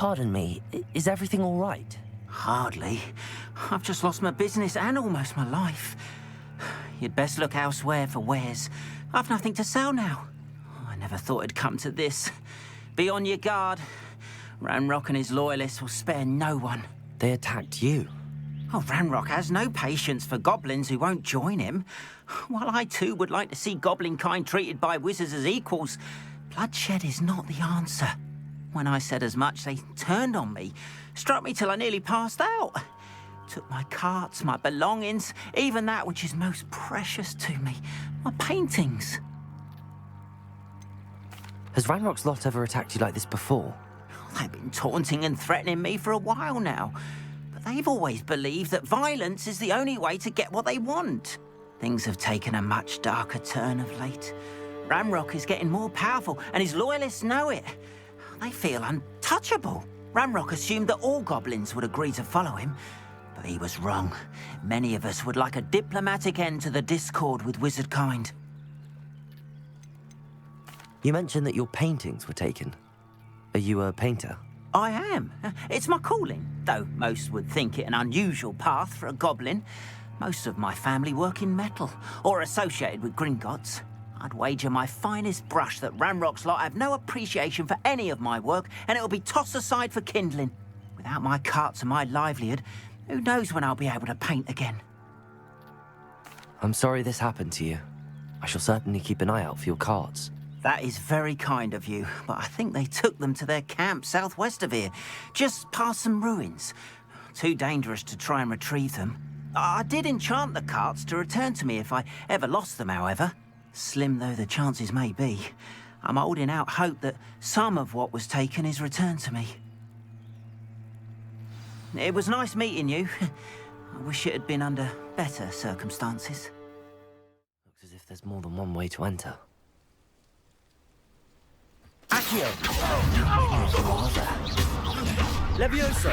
Pardon me, is everything all right? Hardly. I've just lost my business and almost my life. You'd best look elsewhere for wares. I've nothing to sell now. I never thought it'd come to this. Be on your guard. Ranrock and his loyalists will spare no one. They attacked you? Oh, Ranrock has no patience for goblins who won't join him. While I too would like to see goblin kind treated by wizards as equals, bloodshed is not the answer. When I said as much, they turned on me, struck me till I nearly passed out. Took my carts, my belongings, even that which is most precious to me, my paintings. Has Ranrock's lot ever attacked you like this before? They've been taunting and threatening me for a while now, but they've always believed that violence is the only way to get what they want. Things have taken a much darker turn of late. Ranrock is getting more powerful, and his loyalists know it. They feel untouchable. Ranrock assumed that all goblins would agree to follow him, but he was wrong. Many of us would like a diplomatic end to the discord with wizard kind. You mentioned that your paintings were taken. Are you a painter? I am. It's my calling, though most would think it an unusual path for a goblin. Most of my family work in metal, or associated with Gringotts. I'd wager my finest brush that Ranrock's lot have no appreciation for any of my work, and it'll be tossed aside for kindling. Without my carts and my livelihood, who knows when I'll be able to paint again. I'm sorry this happened to you. I shall certainly keep an eye out for your carts. That is very kind of you, but I think they took them to their camp southwest of here, just past some ruins. Too dangerous to try and retrieve them. I did enchant the carts to return to me if I ever lost them, however. Slim though the chances may be, I'm holding out hope that some of what was taken is returned to me. It was nice meeting you. I wish it had been under better circumstances. Looks as if there's more than one way to enter. Accio! Levioso!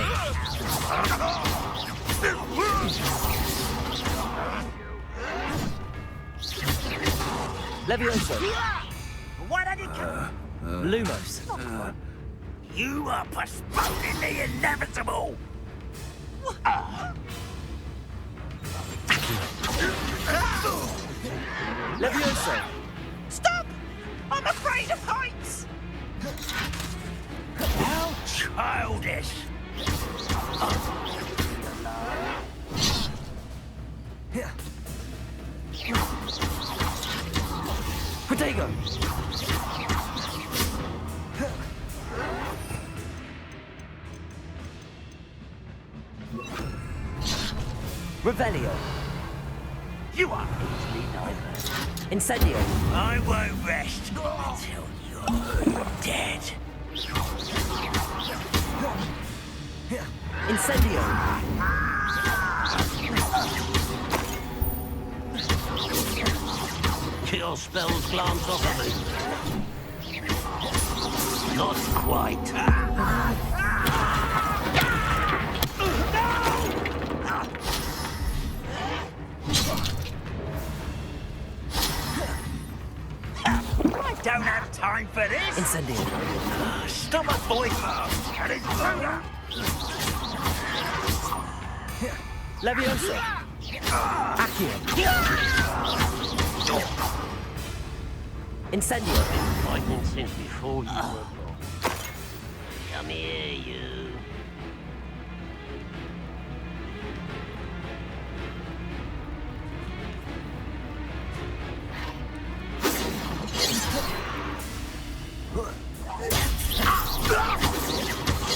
Levioso! Why did he come? Lumos! You are postponing the inevitable! Levioso! Stop! I'm afraid of heights! How childish! Protego! Revelio! You are easily diverted. Incendio! I won't rest until you're dead. Incendio! Your spells glance off of me. Not quite. I don't have time for this. Incendio! Stop a boy fast and it's through. Levioso! Accio! Incendio! Fighting since before you were born. Come here, you.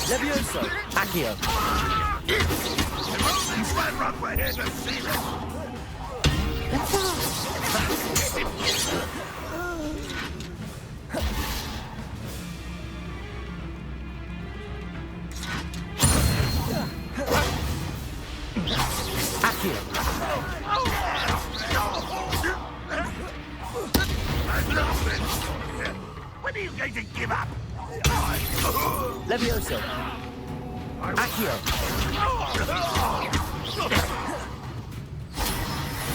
Levioso! Accio! Ranrock, we're here to see this. Accio! When are you going to give up? Levioso! Accio!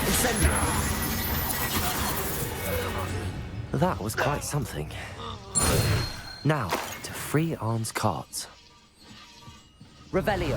Incendio! That was quite something. Now, to free Arn's carts. Revelio.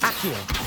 Accio.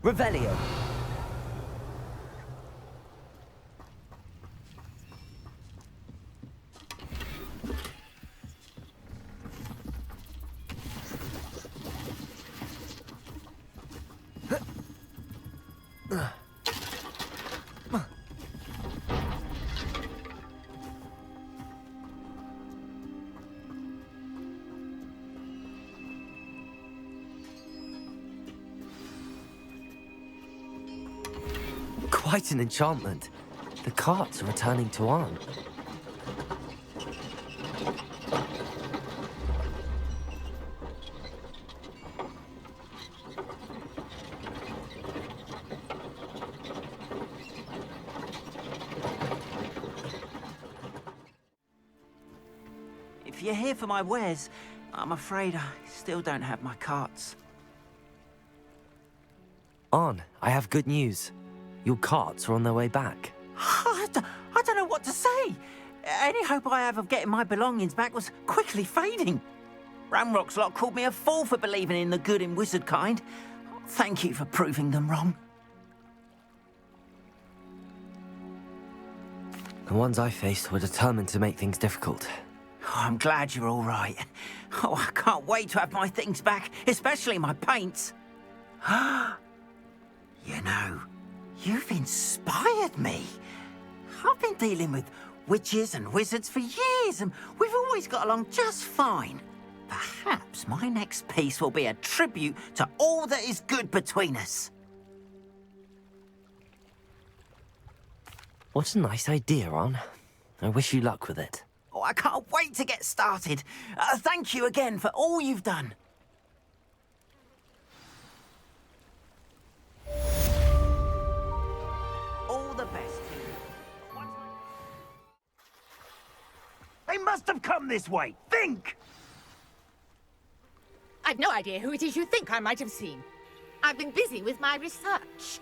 Revelio. Quite an enchantment. The carts are returning to Arn. If you're here for my wares, I'm afraid I still don't have my carts. Arn, I have good news. Your carts are on their way back. I don't know what to say. Any hope I have of getting my belongings back was quickly fading. Ramrock's lot called me a fool for believing in the good in wizard kind. Thank you for proving them wrong. The ones I faced were determined to make things difficult. Oh, I'm glad you're all right. Oh, I can't wait to have my things back, especially my paints. You know, you've inspired me. I've been dealing with witches and wizards for years, and we've always got along just fine. Perhaps my next piece will be a tribute to all that is good between us. What a nice idea, Arn. I wish you luck with it. Oh, I can't wait to get started. Thank you again for all you've done. All the best to you. They must have come this way. Think! I've no idea who it is you think I might have seen. I've been busy with my research.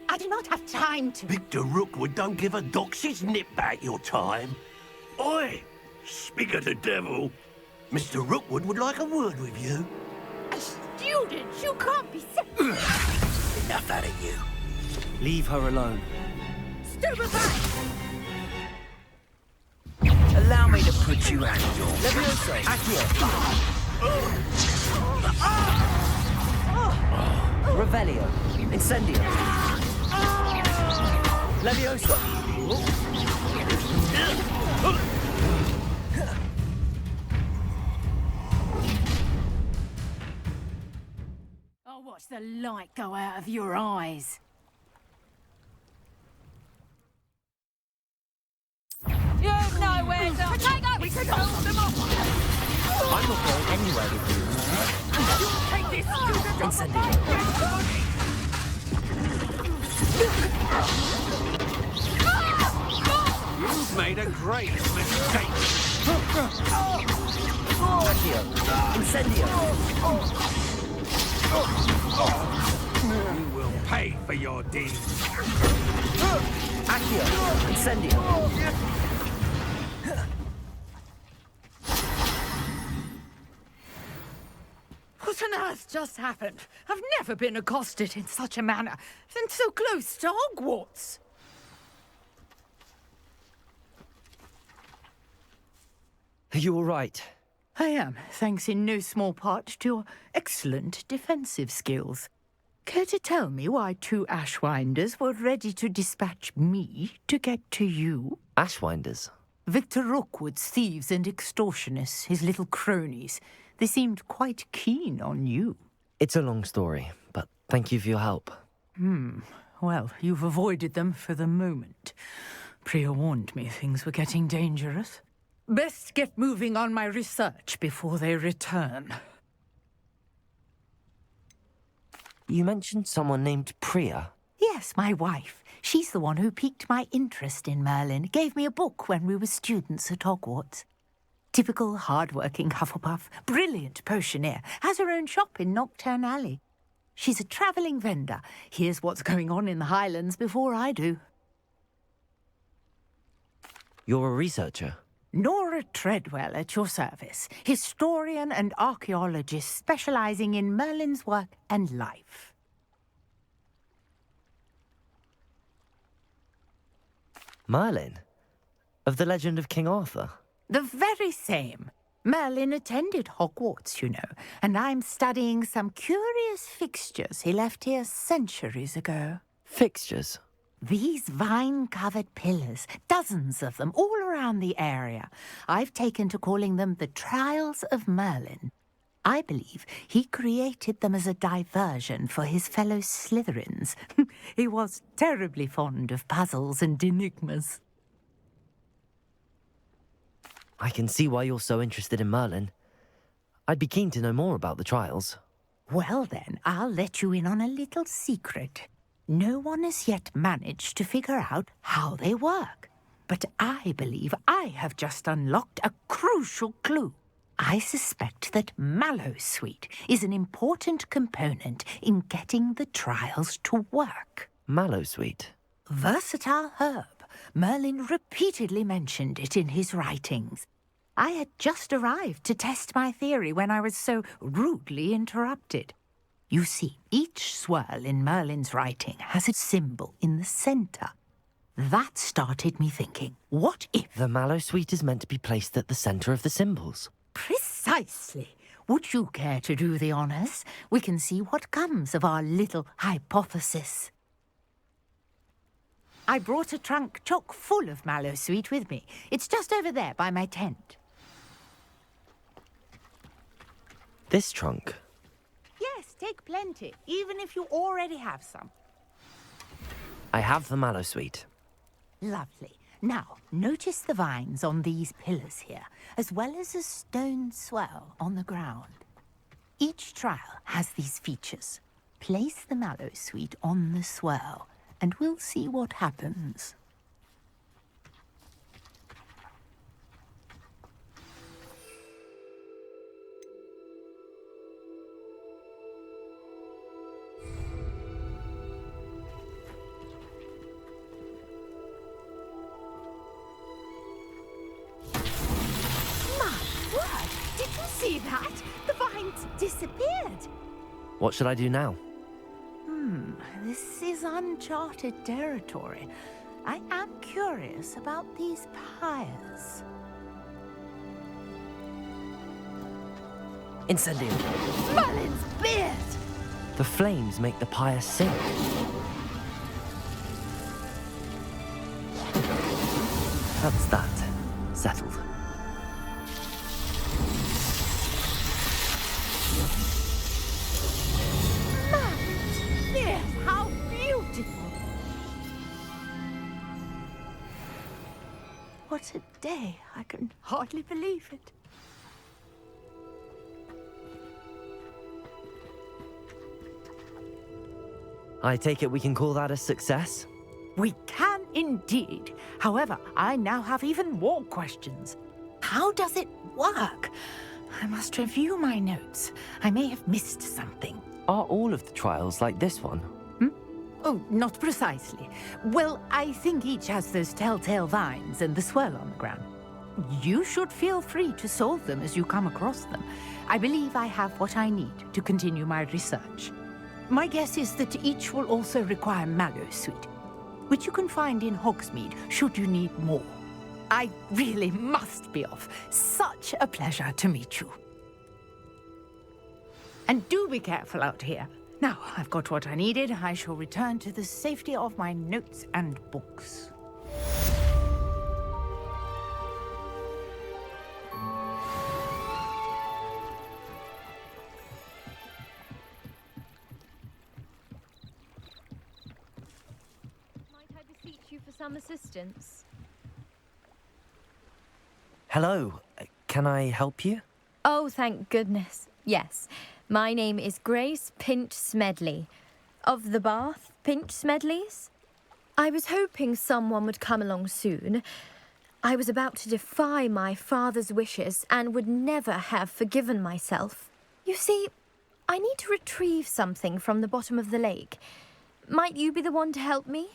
I do not have time to... Victor Rookwood don't give a doxy's nip back your time. Oi! Speak of the devil. Mr. Rookwood would like a word with you. A student? You can't be so... Enough out of you. Leave her alone. Stupefy! Allow me to put you out of your... Levioso. Accio. Revelio. Incendio. Levioso. I'll watch the light go out of your eyes. You know where to... Potato! We should hold them off! I'm not going anywhere with you. Take this student off of my You've made a great mistake. Accio. Incendio. You will pay for your deeds. Accio. Incendio. What on earth just happened? I've never been accosted in such a manner, and so close to Hogwarts. Are you all right? I am, thanks in no small part to your excellent defensive skills. Care to tell me why 2 Ashwinders were ready to dispatch me to get to you? Ashwinders? Victor Rookwood's thieves and extortionists, his little cronies. They seemed quite keen on you. It's a long story, but thank you for your help. Well, you've avoided them for the moment. Priya warned me things were getting dangerous. Best get moving on my research before they return. You mentioned someone named Priya. Yes, my wife. She's the one who piqued my interest in Merlin, gave me a book when we were students at Hogwarts. Typical hard-working Hufflepuff, brilliant potioneer, has her own shop in Nocturne Alley. She's a travelling vendor, hears what's going on in the Highlands before I do. You're a researcher? Nora Treadwell at your service, historian and archaeologist specialising in Merlin's work and life. Merlin? Of the legend of King Arthur? The very same. Merlin attended Hogwarts, you know, and I'm studying some curious fixtures he left here centuries ago. Fixtures? These vine-covered pillars, dozens of them, all around the area. I've taken to calling them the Trials of Merlin. I believe he created them as a diversion for his fellow Slytherins. He was terribly fond of puzzles and enigmas. I can see why you're so interested in Merlin. I'd be keen to know more about the trials. Well then, I'll let you in on a little secret. No one has yet managed to figure out how they work. But I believe I have just unlocked a crucial clue. I suspect that Mallowsweet is an important component in getting the trials to work. Mallowsweet? Versatile herb. Merlin repeatedly mentioned it in his writings. I had just arrived to test my theory when I was so rudely interrupted. You see, each swirl in Merlin's writing has a symbol in the centre. That started me thinking, what if... The Mallowsweet is meant to be placed at the centre of the symbols. Precisely. Would you care to do the honours? We can see what comes of our little hypothesis. I brought a trunk chock full of Mallowsweet with me. It's just over there by my tent. This trunk? Yes, take plenty, even if you already have some. I have the Mallowsweet. Lovely. Now, notice the vines on these pillars here, as well as a stone swell on the ground. Each trial has these features. Place the Mallowsweet on the swirl, and we'll see what happens. See that? The vines disappeared. What should I do now? This is uncharted territory. I am curious about these pyres. Incendium! Merlin's beard! The flames make the pyre sink. That's that. Settled. How beautiful! What a day. I can hardly believe it. I take it we can call that a success? We can indeed. However, I now have even more questions. How does it work? I must review my notes. I may have missed something. Are all of the trials like this one? Oh, not precisely. Well, I think each has those telltale vines and the swirl on the ground. You should feel free to solve them as you come across them. I believe I have what I need to continue my research. My guess is that each will also require Mallowsweet, which you can find in Hogsmeade should you need more. I really must be off. Such a pleasure to meet you. And do be careful out here. Now, I've got what I needed. I shall return to the safety of my notes and books. Might I beseech you for some assistance? Hello. Can I help you? Oh, thank goodness. Yes. My name is Grace Pinch Smedley. Of the Bath Pinch Smedleys? I was hoping someone would come along soon. I was about to defy my father's wishes and would never have forgiven myself. You see, I need to retrieve something from the bottom of the lake. Might you be the one to help me?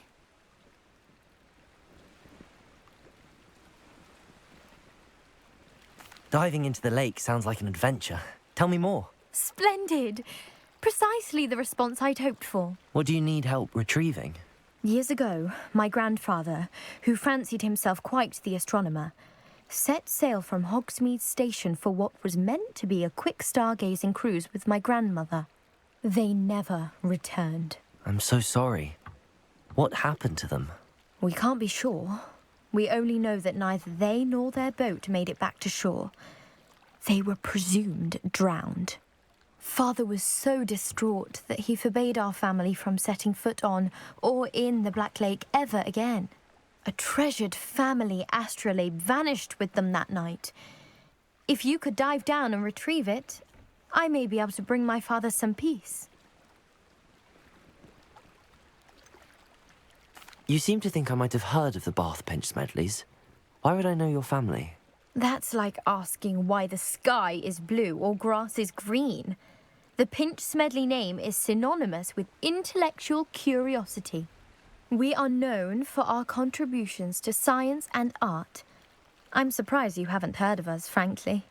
Diving into the lake sounds like an adventure. Tell me more. Splendid! Precisely the response I'd hoped for. What do you need help retrieving? Years ago, my grandfather, who fancied himself quite the astronomer, set sail from Hogsmeade Station for what was meant to be a quick stargazing cruise with my grandmother. They never returned. I'm so sorry. What happened to them? We can't be sure. We only know that neither they nor their boat made it back to shore. They were presumed drowned. Father was so distraught that he forbade our family from setting foot on or in the Black Lake ever again. A treasured family astrolabe vanished with them that night. If you could dive down and retrieve it, I may be able to bring my father some peace. You seem to think I might have heard of the Bath Pinch Smedleys. Why would I know your family? That's like asking why the sky is blue or grass is green. The Pinch Smedley name is synonymous with intellectual curiosity. We are known for our contributions to science and art. I'm surprised you haven't heard of us, frankly.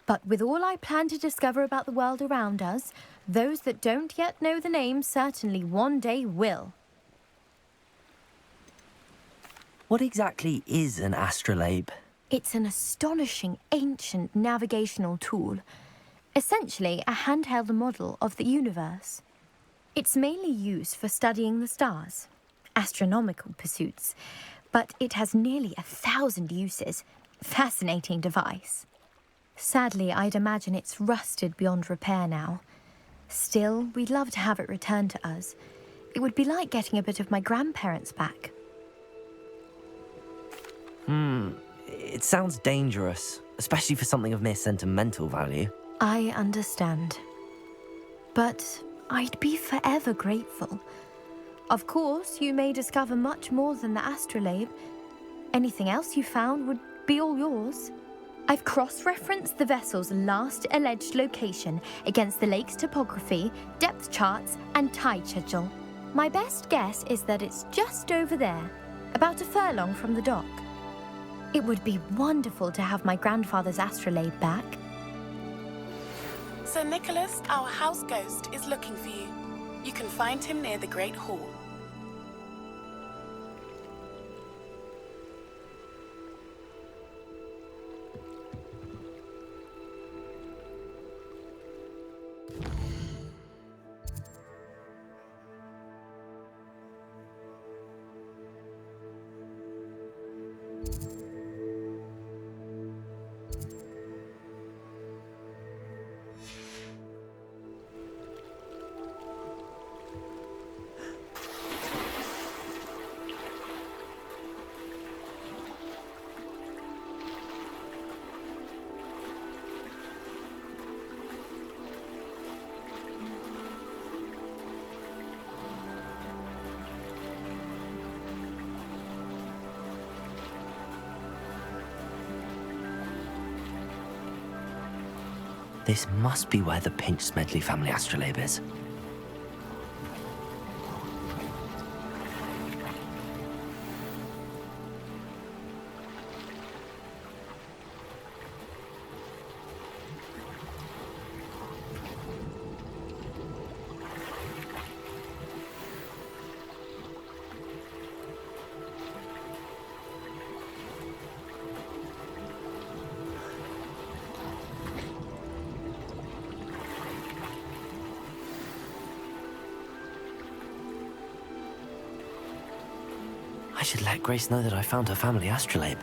But with all I plan to discover about the world around us, those that don't yet know the name certainly one day will. What exactly is an astrolabe? It's an astonishing ancient navigational tool. Essentially a handheld model of the universe. It's mainly used for studying the stars, astronomical pursuits, but it has nearly 1,000 uses. Fascinating device. Sadly, I'd imagine it's rusted beyond repair now. Still, we'd love to have it returned to us. It would be like getting a bit of my grandparents back. It sounds dangerous, especially for something of mere sentimental value. I understand. But I'd be forever grateful. Of course, you may discover much more than the astrolabe. Anything else you found would be all yours. I've cross-referenced the vessel's last alleged location against the lake's topography, depth charts, and tide schedule. My best guess is that it's just over there, about a furlong from the dock. It would be wonderful to have my grandfather's astrolabe back. Sir Nicholas, our house ghost, is looking for you. You can find him near the Great Hall. This must be where the Pinch Smedley family astrolabe is. should let Grace know that I found her family astrolabe.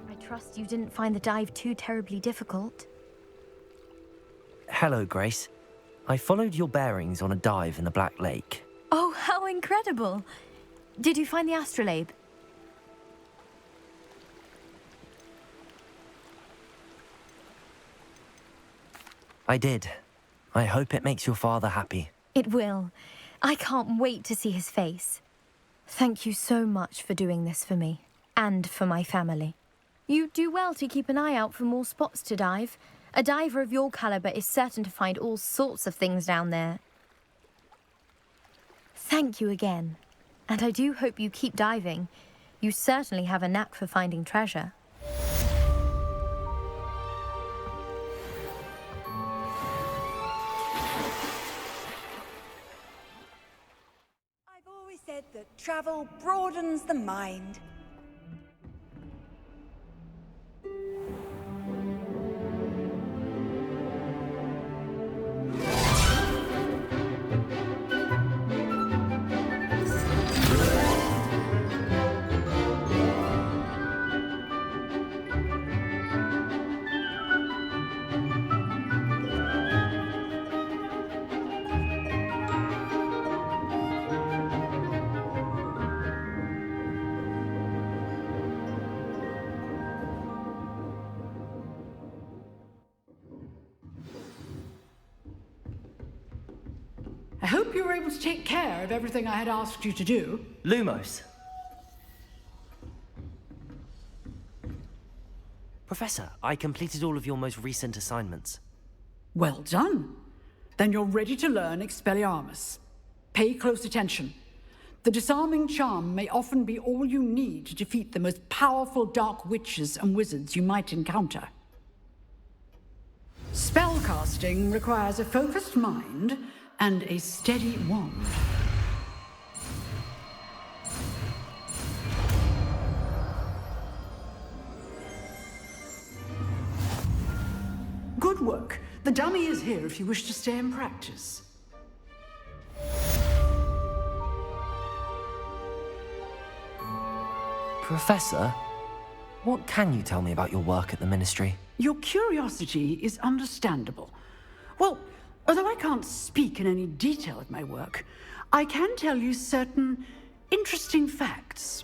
I trust you didn't find the dive too terribly difficult. Hello, Grace. I followed your bearings on a dive in the Black Lake. Oh, how incredible! Did you find the astrolabe? I did. I hope it makes your father happy. It will. I can't wait to see his face. Thank you so much for doing this for me, and for my family. You do well to keep an eye out for more spots to dive. A diver of your caliber is certain to find all sorts of things down there. Thank you again, and I do hope you keep diving. You certainly have a knack for finding treasure. I've always said that travel broadens the mind. I hope you were able to take care of everything I had asked you to do. Lumos. Professor, I completed all of your most recent assignments. Well done. Then you're ready to learn Expelliarmus. Pay close attention. The disarming charm may often be all you need to defeat the most powerful dark witches and wizards you might encounter. Spellcasting requires a focused mind and a steady wand. Good work. The dummy is here if you wish to stay and practice. Professor, what can you tell me about your work at the Ministry? Your curiosity is understandable. Well, although I can't speak in any detail of my work, I can tell you certain interesting facts.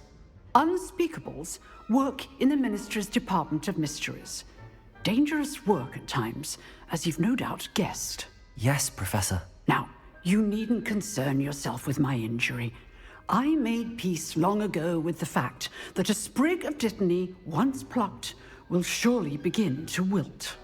Unspeakables work in the Ministry's Department of Mysteries. Dangerous work at times, as you've no doubt guessed. Yes, Professor. Now, you needn't concern yourself with my injury. I made peace long ago with the fact that a sprig of dittany, once plucked, will surely begin to wilt.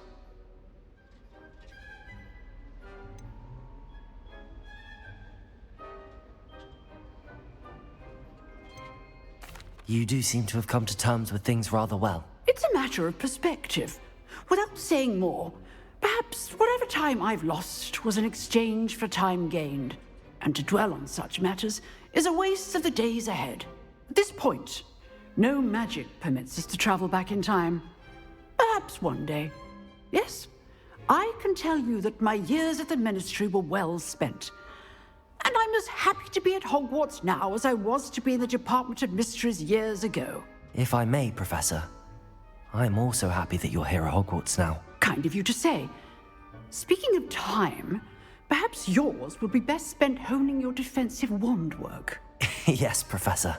You do seem to have come to terms with things rather well. It's a matter of perspective. Without saying more, perhaps whatever time I've lost was an exchange for time gained, and to dwell on such matters is a waste of the days ahead. At this point, no magic permits us to travel back in time. Perhaps one day. Yes, I can tell you that my years at the Ministry were well spent. And I'm as happy to be at Hogwarts now as I was to be in the Department of Mysteries years ago. If I may, Professor, I'm also happy that you're here at Hogwarts now. Kind of you to say. Speaking of time, perhaps yours will be best spent honing your defensive wand work. Yes, Professor.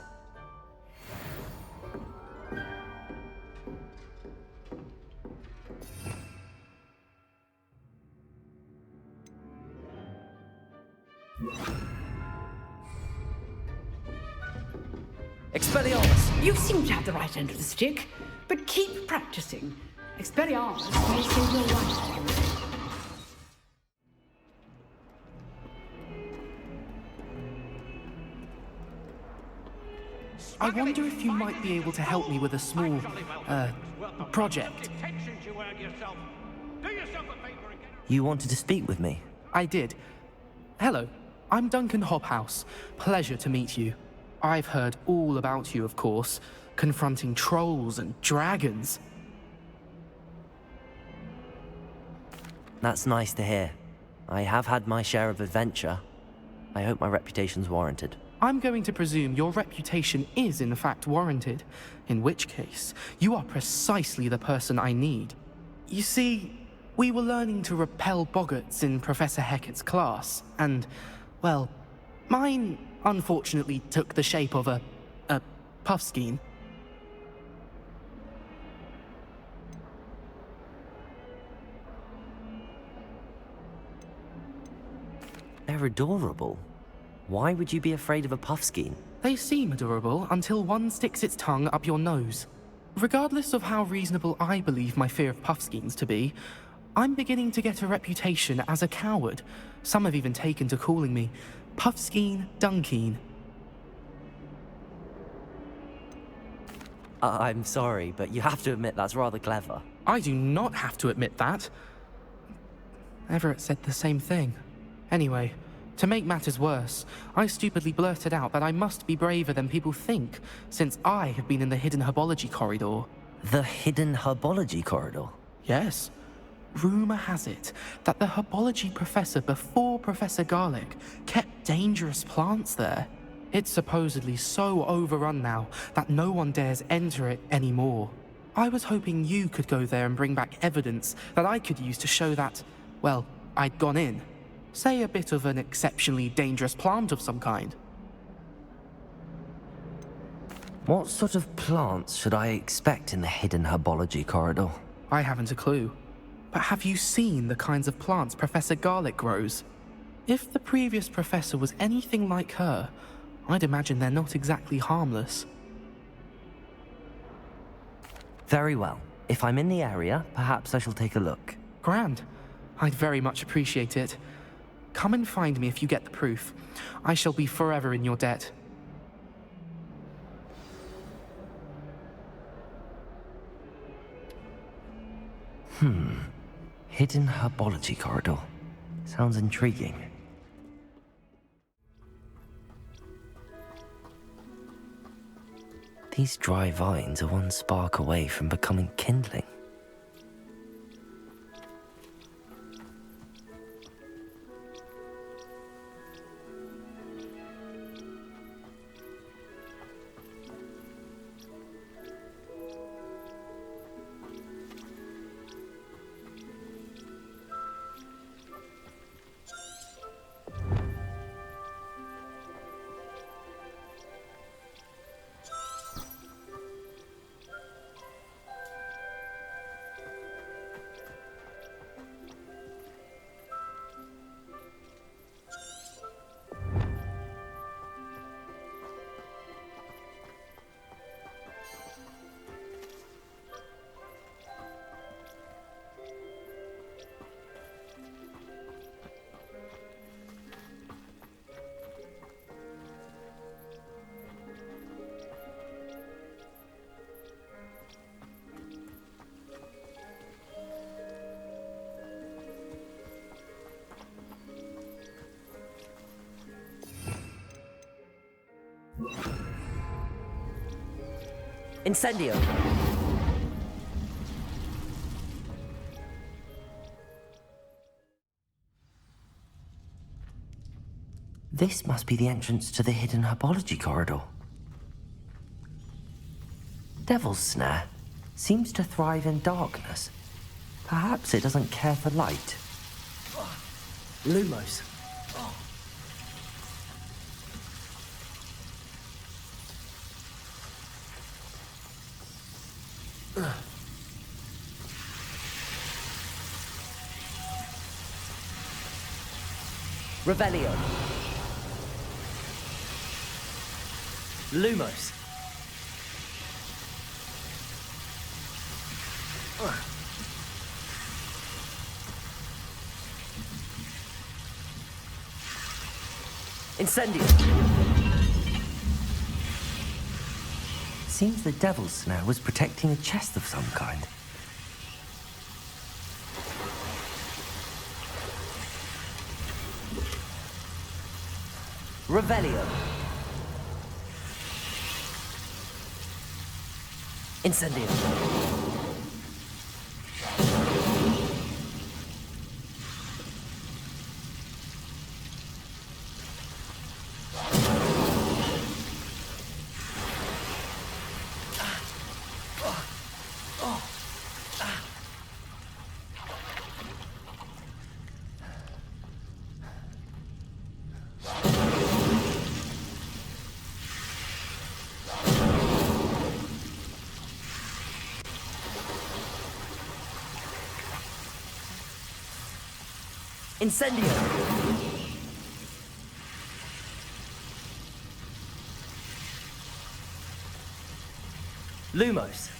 Expelliarmus! You seem to have the right end of the stick, but keep practicing. Expelliarmus may save your life. I wonder if you might be able to help me with a small, project. You wanted to speak with me? I did. Hello, I'm Duncan Hobhouse. Pleasure to meet you. I've heard all about you, of course, confronting trolls and dragons. That's nice to hear. I have had my share of adventure. I hope my reputation's warranted. I'm going to presume your reputation is in fact warranted, in which case, you are precisely the person I need. You see, we were learning to repel boggarts in Professor Hecat's class, and, well, mine unfortunately took the shape of a puffskein. They're adorable. Why would you be afraid of a puffskein? They seem adorable until one sticks its tongue up your nose. Regardless of how reasonable I believe my fear of puffskeins to be, I'm beginning to get a reputation as a coward. Some have even taken to calling me Puffskein Dunkeen. I'm sorry, but you have to admit that's rather clever. I do not have to admit that. Everett said the same thing. Anyway, to make matters worse, I stupidly blurted out that I must be braver than people think, since I have been in the hidden herbology corridor. The hidden herbology corridor? Yes. Rumor has it that the herbology professor before Professor Garlic kept dangerous plants there. It's supposedly so overrun now that no one dares enter it anymore. I was hoping you could go there and bring back evidence that I could use to show that, well, I'd gone in. Say a bit of an exceptionally dangerous plant of some kind. What sort of plants should I expect in the hidden herbology corridor? I haven't a clue. But have you seen the kinds of plants Professor Garlic grows? If the previous professor was anything like her, I'd imagine they're not exactly harmless. Very well. If I'm in the area, perhaps I shall take a look. Grand. I'd very much appreciate it. Come and find me if you get the proof. I shall be forever in your debt. Hidden herbology corridor. Sounds intriguing. These dry vines are one spark away from becoming kindling. Incendio! This must be the entrance to the hidden herbology corridor. Devil's Snare seems to thrive in darkness. Perhaps it doesn't care for light. Lumos. Revelio. Lumos. Incendio. Seems the devil's snare was protecting a chest of some kind. Revelio. Incendio. Incendio! Lumos.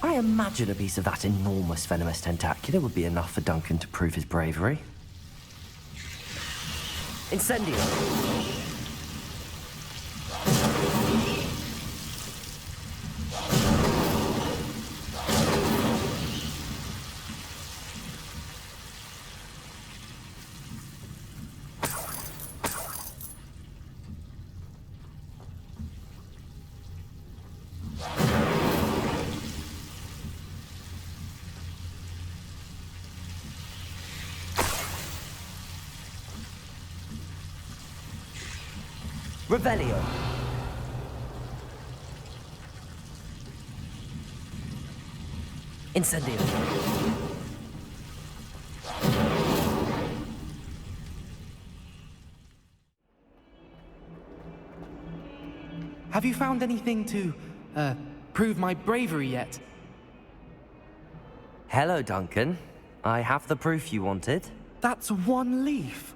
I imagine a piece of that enormous venomous tentacular would be enough for Duncan to prove his bravery. Incendio! Revelio. Incendio. Have you found anything to, prove my bravery yet? Hello, Duncan. I have the proof you wanted. That's one leaf.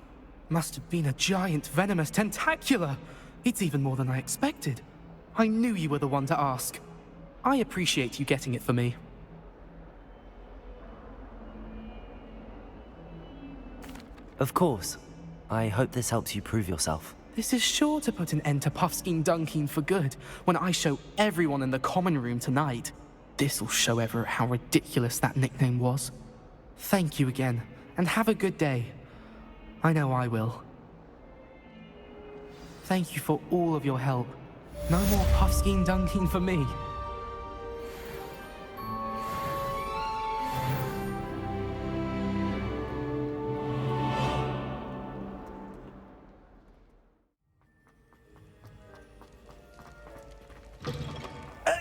Must have been a giant venomous tentacular. It's even more than I expected. I knew you were the one to ask. I appreciate you getting it for me. Of course. I hope this helps you prove yourself. This is sure to put an end to Puffskein Dunkeen for good when I show everyone in the common room tonight. This'll show Everett how ridiculous that nickname was. Thank you again, and have a good day. I know I will. Thank you for all of your help. No more Puffskein Dunkeen for me.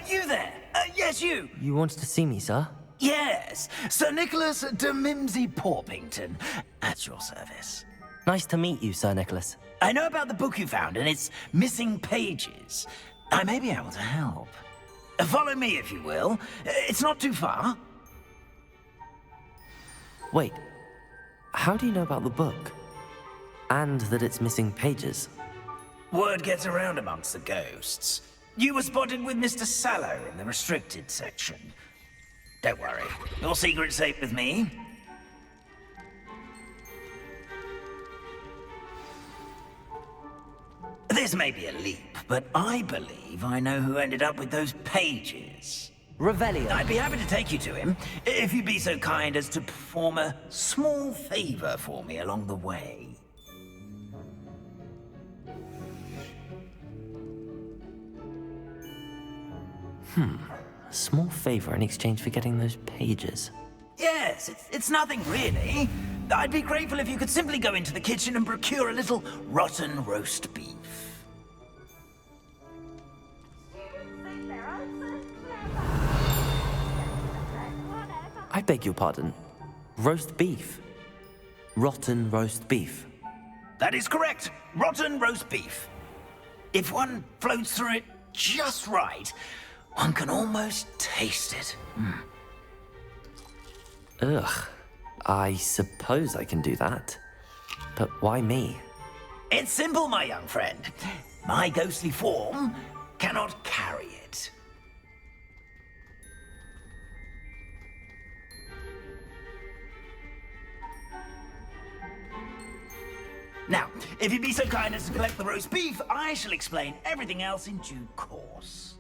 You there? Yes, you. You wanted to see me, sir? Yes, Sir Nicholas de Mimsy Porpington, at your service. Nice to meet you, Sir Nicholas. I know about the book you found and its missing pages. I may be able to help. Follow me, if you will. It's not too far. Wait. How do you know about the book? And that it's missing pages? Word gets around amongst the ghosts. You were spotted with Mr. Sallow in the restricted section. Don't worry, your secret's safe with me. This may be a leap, but I believe I know who ended up with those pages. Revelio. I'd be happy to take you to him, if you'd be so kind as to perform a small favor for me along the way. A small favor in exchange for getting those pages. Yes, it's nothing really. I'd be grateful if you could simply go into the kitchen and procure a little rotten roast beef. I beg your pardon. Roast beef. Rotten roast beef. That is correct. Rotten roast beef. If one floats through it just right, one can almost taste it. Ugh. I suppose I can do that. But why me? It's simple, my young friend. My ghostly form cannot carry it. Now, if you'd be so kind as to collect the roast beef, I shall explain everything else in due course.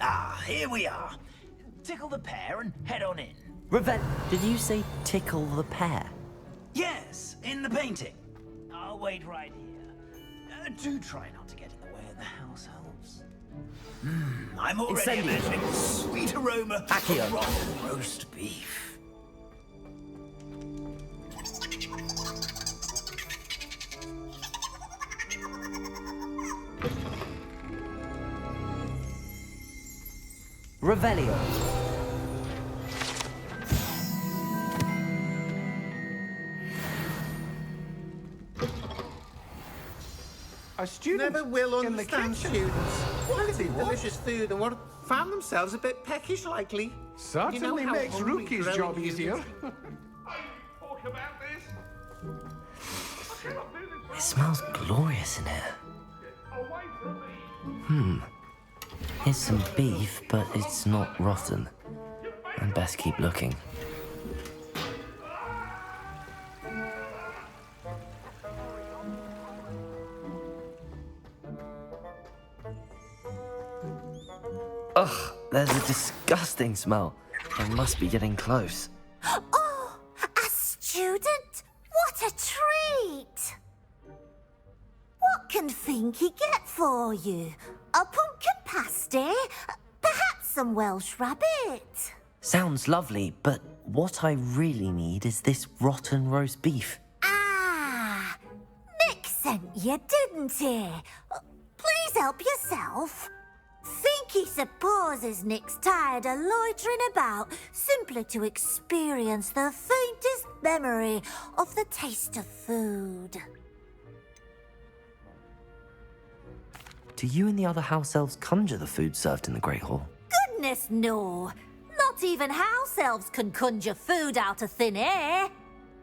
Ah, here we are. Tickle the pear and head on in. Did you say tickle the pear? Yes, in the painting. I'll wait right here. Do try not to get in the way of the house elves. I'm already imagining the sweet aroma of rotten roast beef. Revelio. A student never will in the understand kitchen. students. Plenty of delicious food and found themselves a bit peckish likely. Certainly makes hungry Rookie's growing job humans- easier. Talk about this. I cannot do this. It smells glorious in here. Away from me. Here's some beef, but it's not rotten. I'd best keep looking. Ugh, there's a disgusting smell. I must be getting close. Oh, a student? What a treat! What can Finky get for you? A pumpkin pasty? Perhaps some Welsh rabbit? Sounds lovely, but what I really need is this rotten roast beef. Ah, Nick sent you, didn't he? Please help yourself. Finky supposes Nick's tired of loitering about simply to experience the faintest memory of the taste of food. Do you and the other house elves conjure the food served in the Great Hall? Goodness, no. Not even house elves can conjure food out of thin air.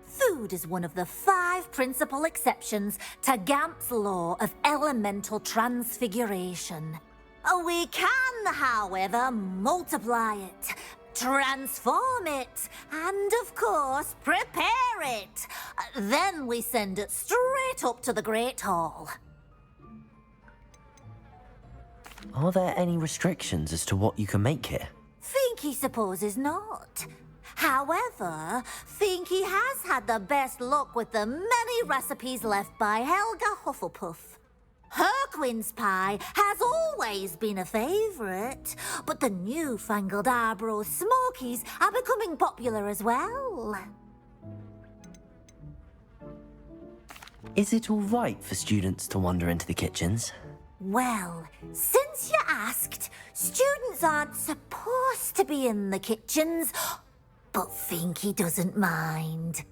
Food is one of the 5 principal exceptions to Gamp's law of elemental transfiguration. We can, however, multiply it, transform it, and, of course, prepare it. Then we send it straight up to the Great Hall. Are there any restrictions as to what you can make here? Finky supposes not. However, Finky has had the best luck with the many recipes left by Helga Hufflepuff. Her quince pie has always been a favourite, but the newfangled Arbroath Smokies are becoming popular as well. Is it all right for students to wander into the kitchens? Well, since you asked, students aren't supposed to be in the kitchens, but Finky doesn't mind.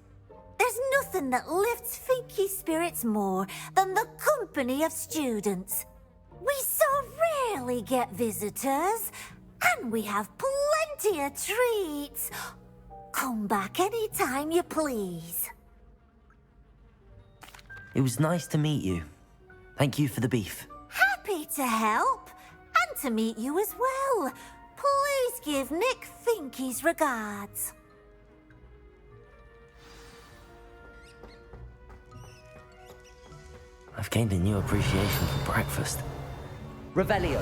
There's nothing that lifts Finky's spirits more than the company of students. We so rarely get visitors, and we have plenty of treats. Come back any time you please. It was nice to meet you. Thank you for the beef. Happy to help, and to meet you as well. Please give Nick Finky's regards. I've gained a new appreciation for breakfast. Revelio.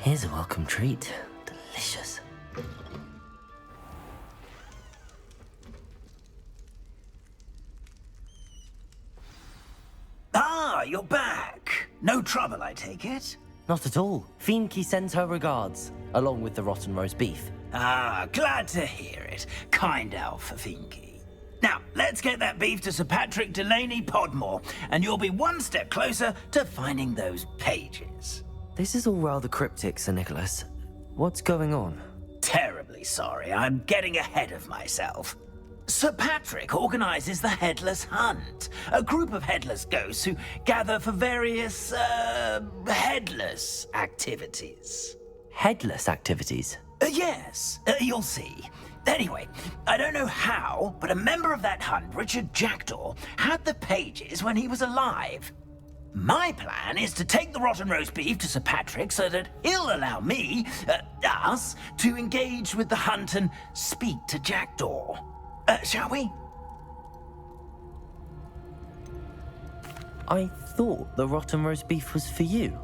Here's a welcome treat. Delicious. Ah, you're back. No trouble, I take it? Not at all. Fienke sends her regards, along with the rotten roast beef. Ah, glad to hear it. Kind elf for Finky. Now, let's get that beef to Sir Patrick Delaney Podmore, and you'll be one step closer to finding those pages. This is all rather cryptic, Sir Nicholas. What's going on? Terribly sorry. I'm getting ahead of myself. Sir Patrick organises the Headless Hunt, a group of headless ghosts who gather for various, headless activities. Headless activities? Yes, you'll see. Anyway, I don't know how, but a member of that hunt, Richard Jackdaw, had the pages when he was alive. My plan is to take the rotten roast beef to Sir Patrick so that he'll allow me, us, to engage with the hunt and speak to Jackdaw. Shall we? I thought the rotten roast beef was for you.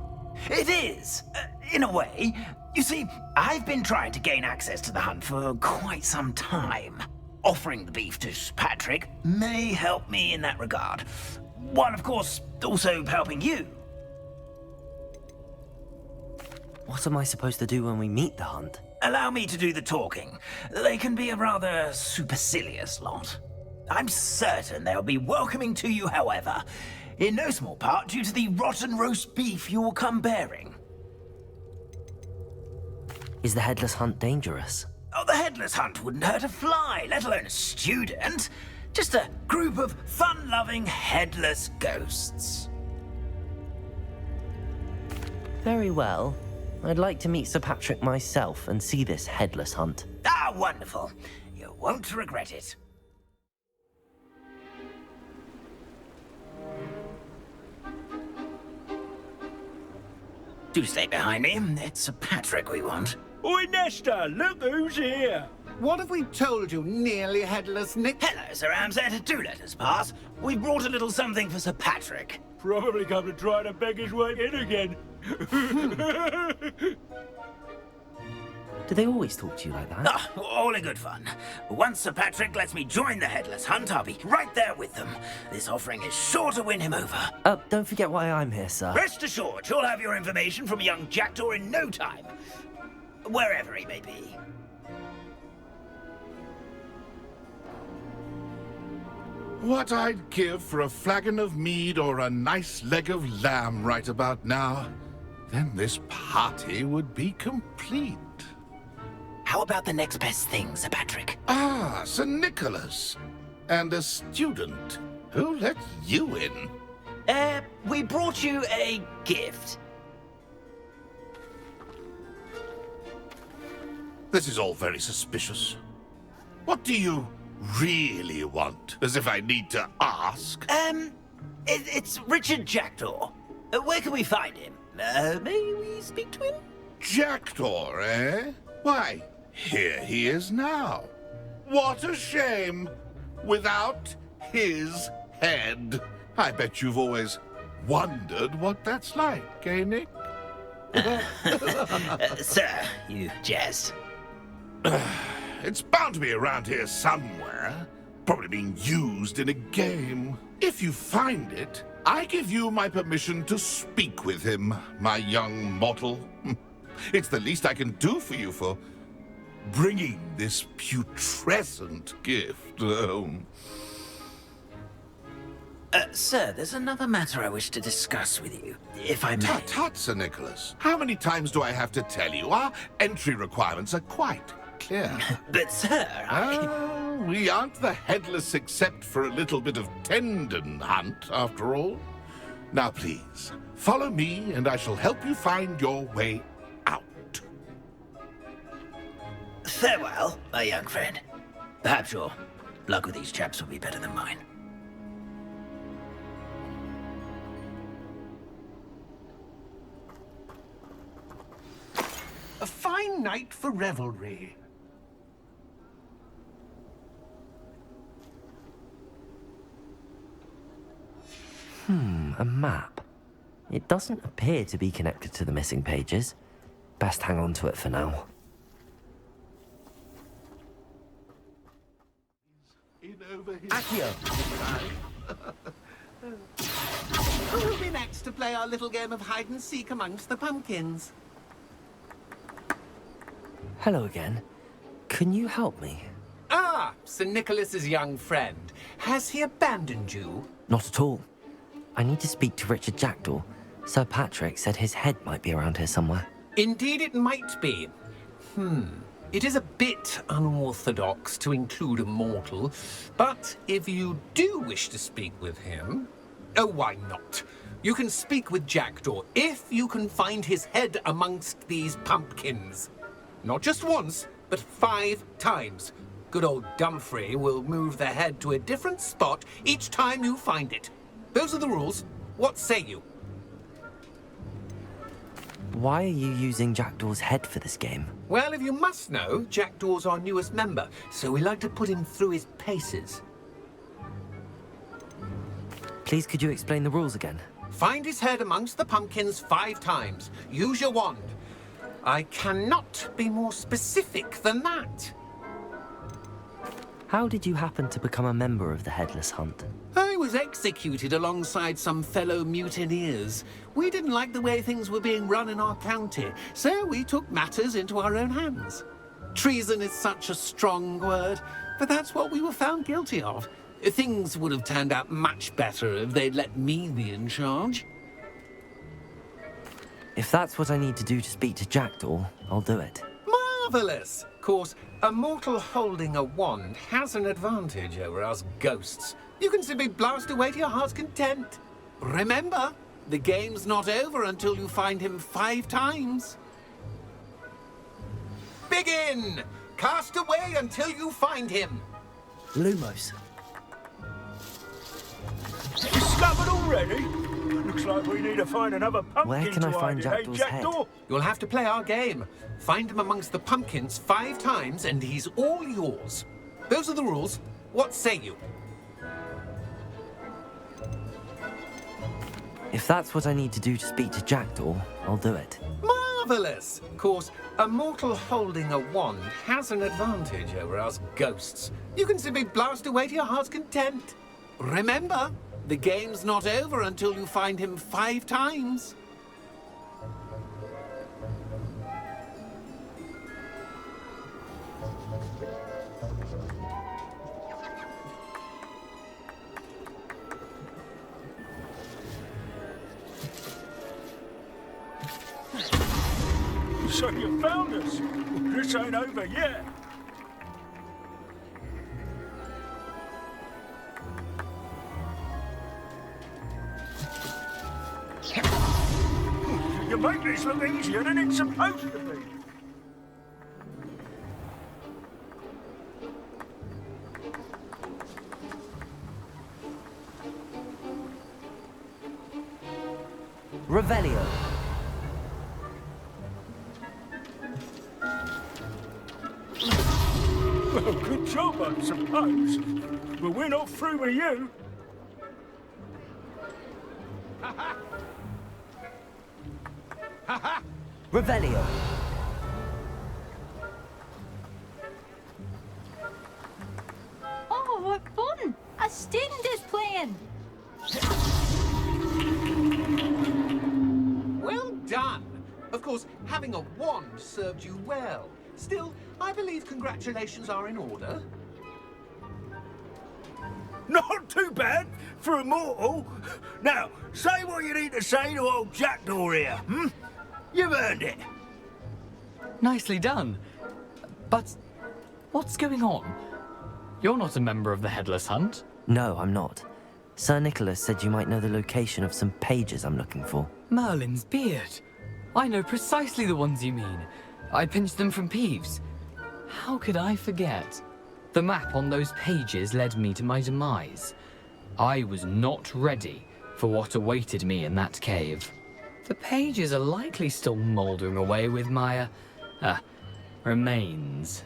It is, in a way. You see, I've been trying to gain access to the hunt for quite some time. Offering the beef to Sir Patrick may help me in that regard. While, of course, also helping you. What am I supposed to do when we meet the hunt? Allow me to do the talking. They can be a rather supercilious lot. I'm certain they'll be welcoming to you, however, in no small part due to the rotten roast beef you'll come bearing. Is the Headless Hunt dangerous? Oh, the Headless Hunt wouldn't hurt a fly, let alone a student. Just a group of fun-loving headless ghosts. Very well. I'd like to meet Sir Patrick myself and see this Headless Hunt. Ah, wonderful. You won't regret it. Do stay behind me. It's Sir Patrick we want. Oi, Nesta, look who's here. What have we told you, nearly headless Nick? Hello, Sir Ramsed. Do let us pass. We brought a little something for Sir Patrick. Probably come to try to beg his way in again. Do they always talk to you like that? Ah, all in good fun. Once Sir Patrick lets me join the Headless Hunt, I'll be right there with them. This offering is sure to win him over. Don't forget why I'm here, sir. Rest assured, you'll have your information from young Jackdaw in no time. Wherever he may be. What I'd give for a flagon of mead or a nice leg of lamb right about now. Then this party would be complete. How about the next best thing, Sir Patrick? Ah, Sir Nicholas. And a student. Who let you in? We brought you a gift. This is all very suspicious. What do you really want? As if I need to ask. It's Richard Jackdaw. Where can we find him? May we speak to him? Jackdaw, eh? Why, here he is now. What a shame. Without his head. I bet you've always wondered what that's like, eh, Nick? Sir, you jest. It's bound to be around here somewhere. Probably being used in a game. If you find it, I give you my permission to speak with him, my young mortal. It's the least I can do for you for bringing this putrescent gift home. Sir, there's another matter I wish to discuss with you, if I may. Tut, tut, Sir Nicholas. How many times do I have to tell you? Our entry requirements are quite clear. But, sir, we aren't the headless except for a little bit of tendon hunt, after all. Now, please, follow me, and I shall help you find your way out. Farewell, my young friend. Perhaps your luck with these chaps will be better than mine. A fine night for revelry. A map. It doesn't appear to be connected to the missing pages. Best hang on to it for now. Accio! Who will be next to play our little game of hide-and-seek amongst the pumpkins? Hello again. Can you help me? Ah, Sir Nicholas's young friend. Has he abandoned you? Not at all. I need to speak to Richard Jackdaw. Sir Patrick said his head might be around here somewhere. Indeed it might be. It is a bit unorthodox to include a mortal, but if you do wish to speak with him, oh, why not? You can speak with Jackdaw if you can find his head amongst these pumpkins. Not just once, but 5 times. Good old Dumfrey will move the head to a different spot each time you find it. Those are the rules. What say you? Why are you using Jackdaw's head for this game? Well, if you must know, Jackdaw's our newest member, so we like to put him through his paces. Please, could you explain the rules again? Find his head amongst the pumpkins 5 times. Use your wand. I cannot be more specific than that. How did you happen to become a member of the Headless Hunt? I was executed alongside some fellow mutineers. We didn't like the way things were being run in our county, so we took matters into our own hands. Treason is such a strong word, but that's what we were found guilty of. Things would have turned out much better if they'd let me be in charge. If that's what I need to do to speak to Jackdaw, I'll do it. Marvellous! Of course, a mortal holding a wand has an advantage over us ghosts. You can simply blast away to your heart's content. Remember, the game's not over until you find him 5 times. Begin! Cast away until you find him. Lumos. Discovered already? Looks like we need to find another pumpkin. Where can I to find hide in, Jackdaw's Jackdaw? head? You'll have to play our game. Find him amongst the pumpkins 5 times and he's all yours. Those are the rules. What say you? If that's what I need to do to speak to Jackdaw, I'll do it. Marvellous! Of course, a mortal holding a wand has an advantage over us ghosts. You can simply blast away to your heart's content. Remember, the game's not over until you find him 5 times. So you found us. This ain't over yet. You make this look easier than it's supposed to be. Revelio. Well, good job, I suppose. But we're not through with you. Revelio. Oh, what fun! A student is playing! Well done! Of course, having a wand served you well. Still, I believe congratulations are in order. Not too bad for a mortal. Now, say what you need to say to old Jackdaw here, hmm? You've earned it. Nicely done. But what's going on? You're not a member of the Headless Hunt. No, I'm not. Sir Nicholas said you might know the location of some pages I'm looking for. Merlin's beard. I know precisely the ones you mean. I pinched them from Peeves. How could I forget? The map on those pages led me to my demise. I was not ready for what awaited me in that cave. The pages are likely still mouldering away with my, remains.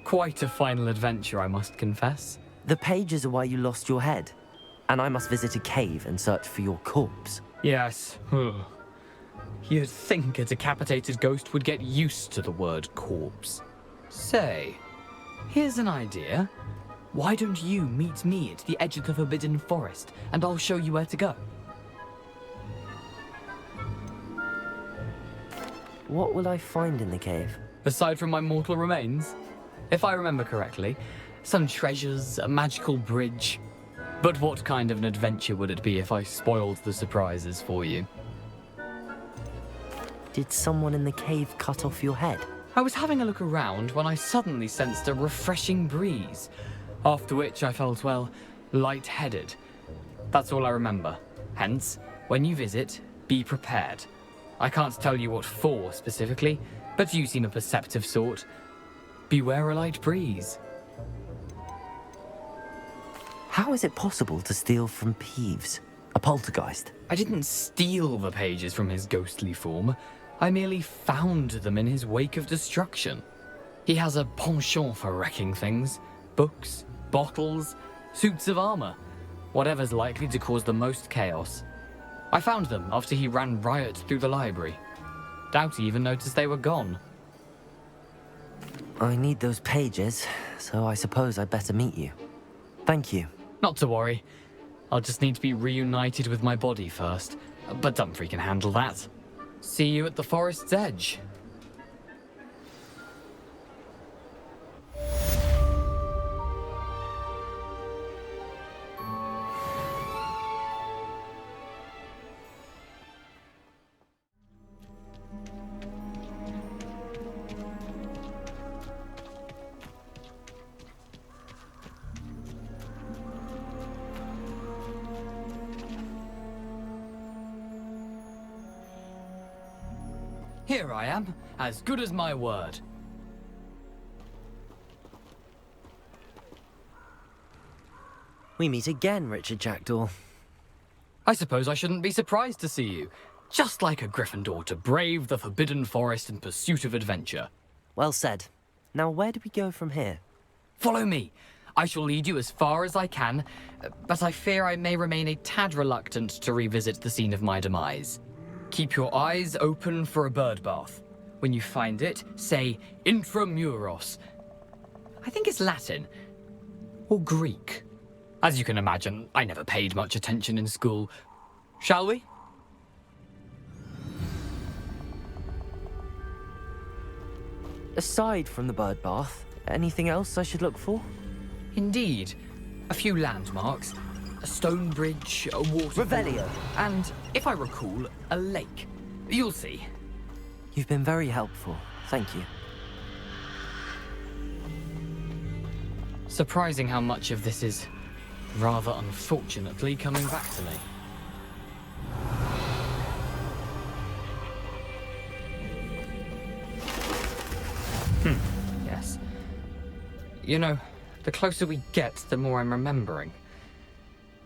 Quite a final adventure, I must confess. The pages are why you lost your head, and I must visit a cave and search for your corpse. Yes. You'd think a decapitated ghost would get used to the word corpse. Say, here's an idea. Why don't you meet me at the edge of the Forbidden Forest, and I'll show you where to go? What will I find in the cave? Aside from my mortal remains? If I remember correctly, some treasures, a magical bridge. But what kind of an adventure would it be if I spoiled the surprises for you? Did someone in the cave cut off your head? I was having a look around when I suddenly sensed a refreshing breeze, after which I felt, well, lightheaded. That's all I remember. Hence, when you visit, be prepared. I can't tell you what for specifically, but you seem a perceptive sort. Beware a light breeze. How is it possible to steal from Peeves, a poltergeist? I didn't steal the pages from his ghostly form. I merely found them in his wake of destruction. He has a penchant for wrecking things. Books, bottles, suits of armor. Whatever's likely to cause the most chaos. I found them after he ran riot through the library. Doubt he even noticed they were gone. I need those pages, so I suppose I'd better meet you. Thank you. Not to worry. I'll just need to be reunited with my body first. But Dumfries can handle that. See you at the forest's edge. Here I am, as good as my word. We meet again, Richard Jackdaw. I suppose I shouldn't be surprised to see you. Just like a Gryffindor to brave the Forbidden Forest in pursuit of adventure. Well said. Now where do we go from here? Follow me. I shall lead you as far as I can, but I fear I may remain a tad reluctant to revisit the scene of my demise. Keep your eyes open for a bird bath. When you find it, say intramuros. I think it's Latin. Or Greek. As you can imagine, I never paid much attention in school. Shall we? Aside from the bird bath, anything else I should look for? Indeed. A few landmarks. A stone bridge, a waterfall, Revelio. And, if I recall, a lake. You'll see. You've been very helpful. Thank you. Surprising how much of this is, rather unfortunately, coming back to me. Yes. You know, the closer we get, the more I'm remembering.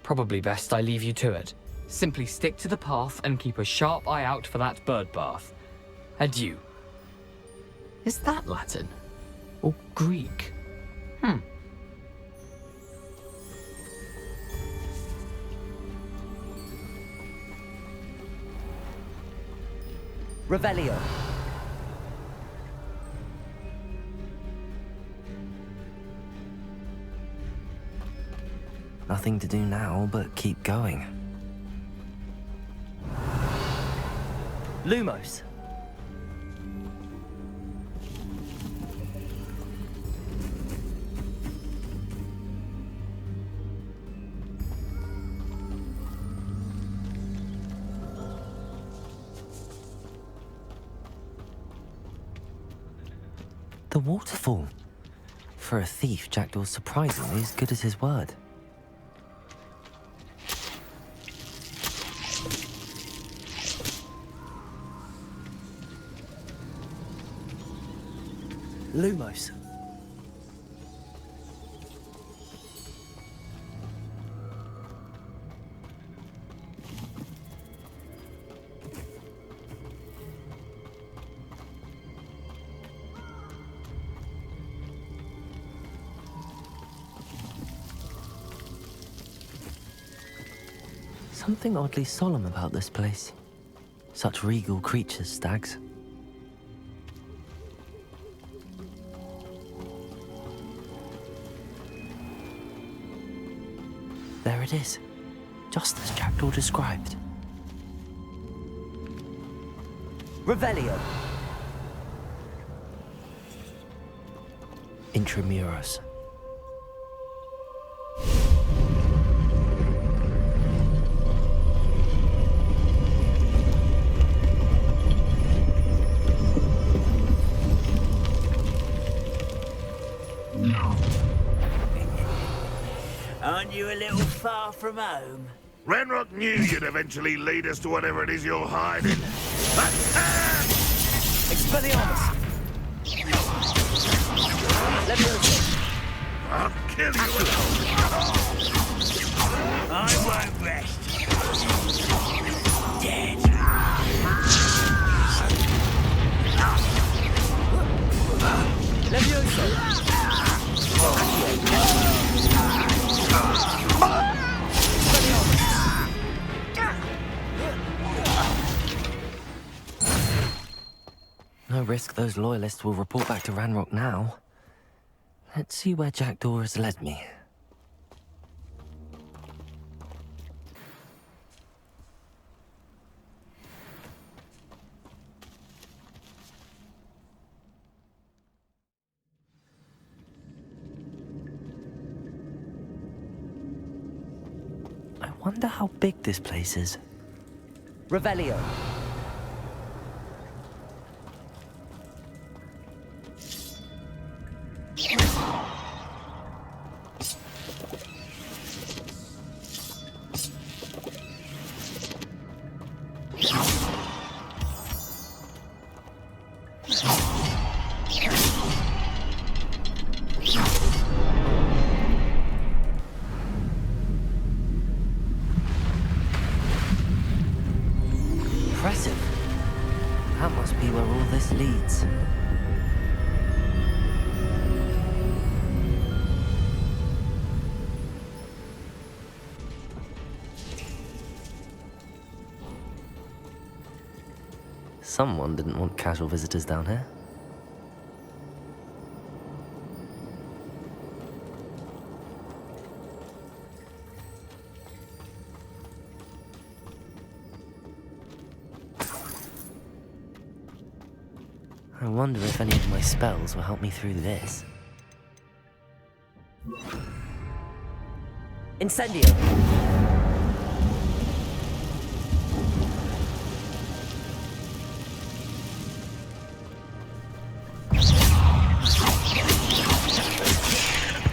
Probably best I leave you to it. Simply stick to the path and keep a sharp eye out for that bird bath. Adieu. Is that Latin? Or Greek? Revelio. Nothing to do now but keep going. Lumos. The waterfall. For a thief, Jackdaw's surprisingly as good as his word. Lumos. Something oddly solemn about this place. Such regal creatures, stags. There it is, just as Jackdaw described. Revelio. Intramuros. Aren't you a little far from home? Ranrock knew you'd eventually lead us to whatever it is you're hiding. Expelliarmus! Leviosa! I'll kill you! I won't rest. Dead. Leviosa! No risk those loyalists will report back to Ranrock now. Let's see where Jackdaw has led me. I wonder how big this place is. Revelio. Impressive. That must be where all this leads. Someone didn't want casual visitors down here. I wonder if any of my spells will help me through this. Incendio!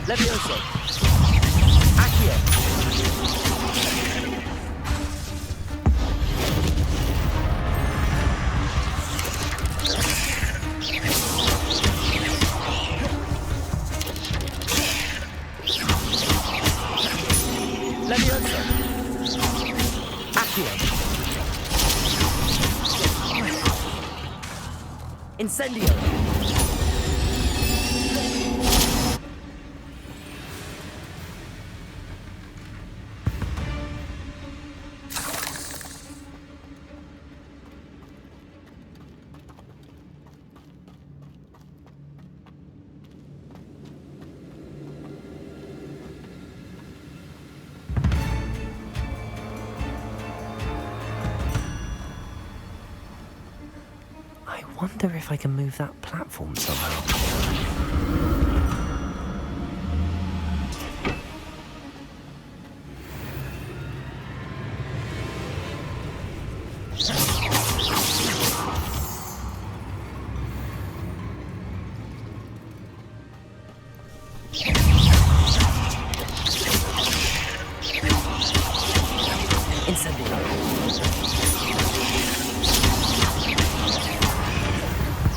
Levioso! Accio! Levioso! Accio! Incendio! I wonder if I can move that platform somehow.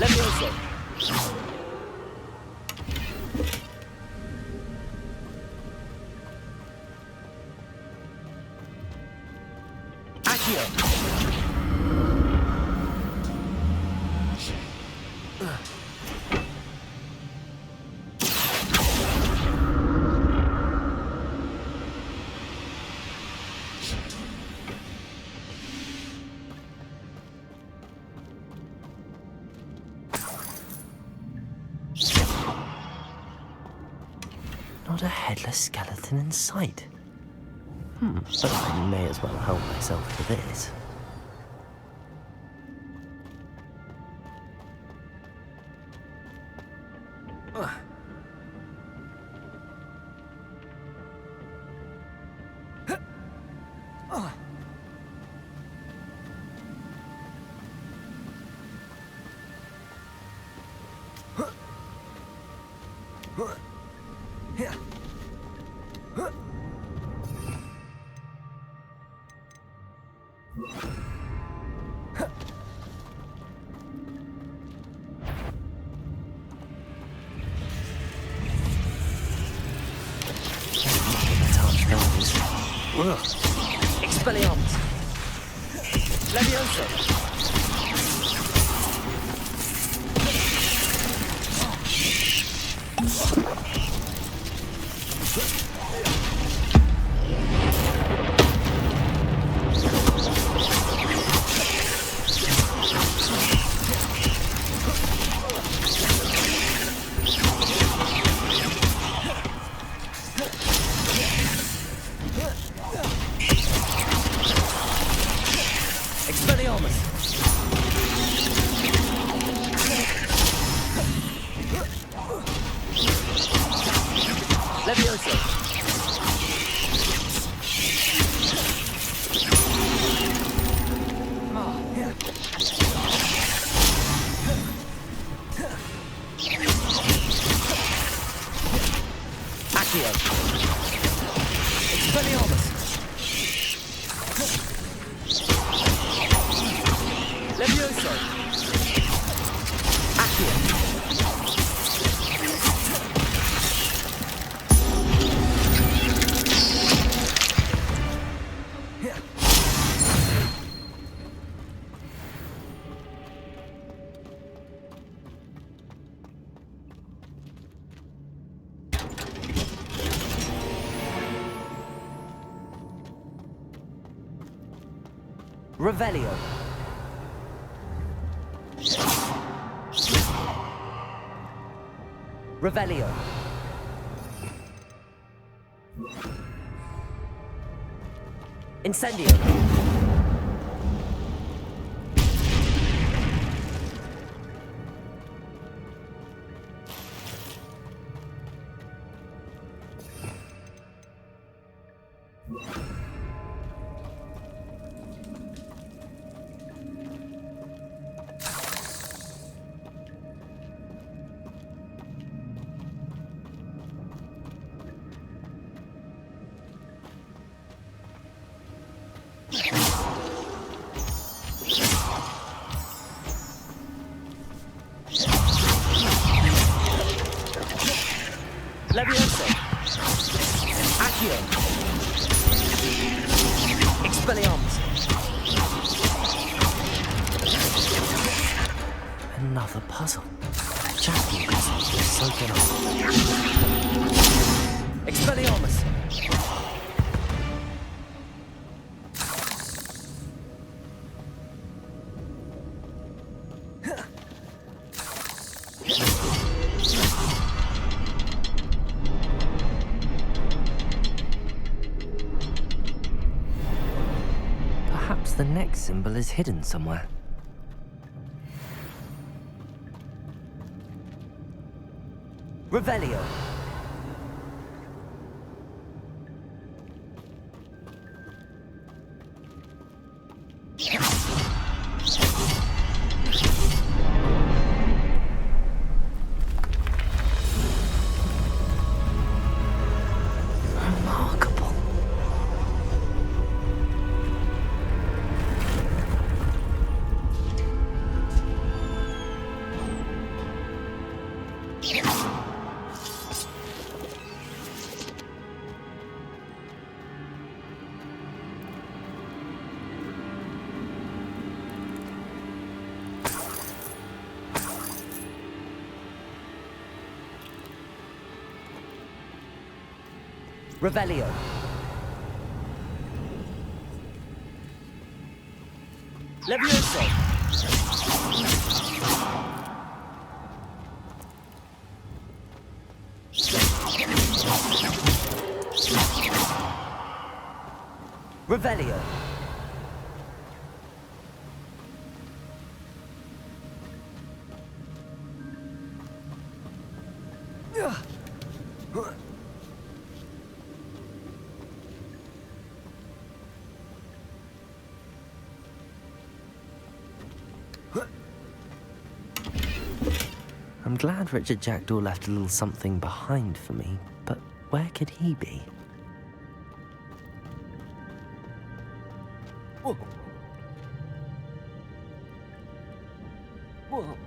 Levioso! Accio! Not a headless skeleton in sight. But I may as well help myself to this. Expelliarmus. Levioso. Expelliarmus. Levioso. Accio. Expelliarmus. Levioso. Accio. Revelio. Revelio. Incendio. Levioso. Accio. Expelliarmus. Another puzzle. Jackie puzzles are so good. Expelliarmus. Perhaps the next symbol is hidden somewhere. Revelio. Remarkable. Revelio. Levioso. Revelio. I'm glad Richard Jackdaw left a little something behind for me, but where could he be? Whoa. Whoa.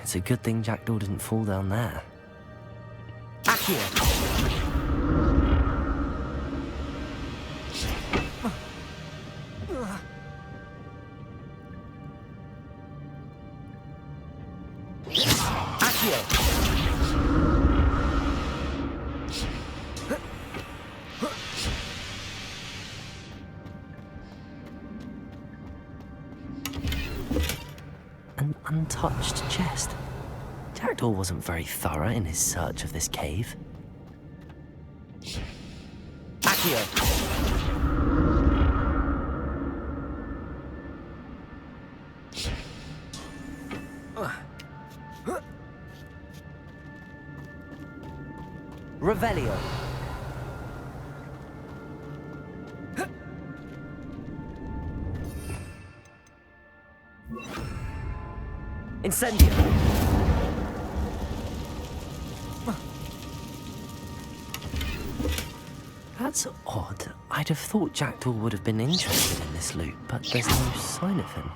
It's a good thing Jackdaw didn't fall down there. Accio! An untouched chest. Jackdaw wasn't very thorough in his search of this cave. Accio! Revelio. Incendio. That's odd. I'd have thought Jackdaw would have been interested in this loot, but there's no sign of him.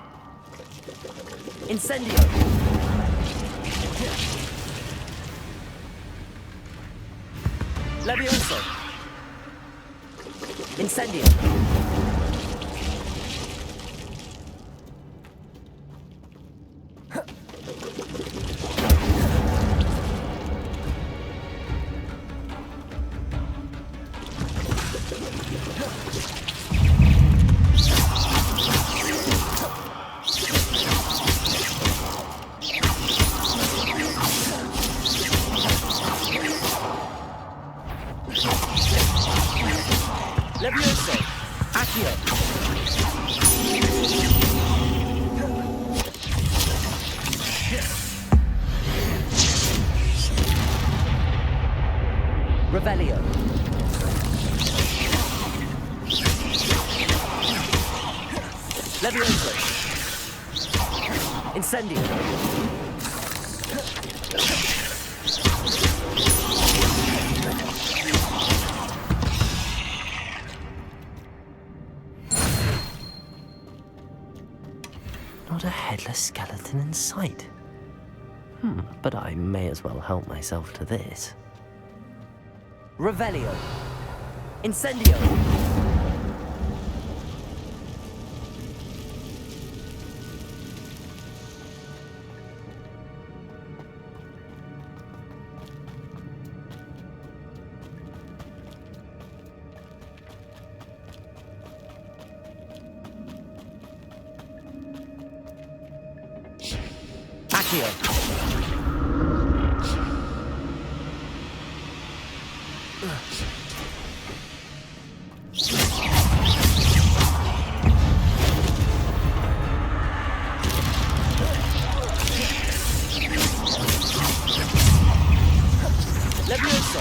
Incendio. Levioso. Incendio. Levioso. Accio. Revelio. Levioso. Incendio. Not a headless skeleton in sight. But I may as well help myself to this. Revelio. Incendio. Accio. Levioso.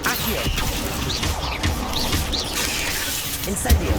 Accio. Incendio.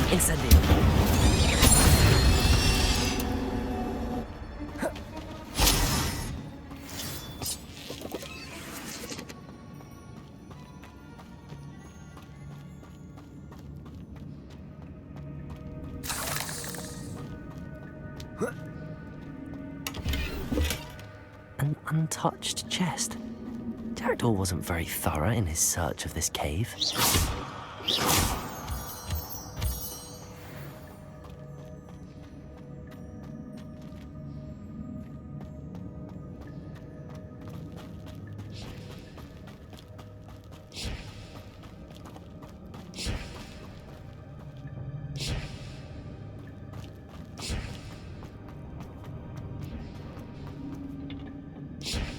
Incendio. An untouched chest. Jackdaw wasn't very thorough in his search of this cave.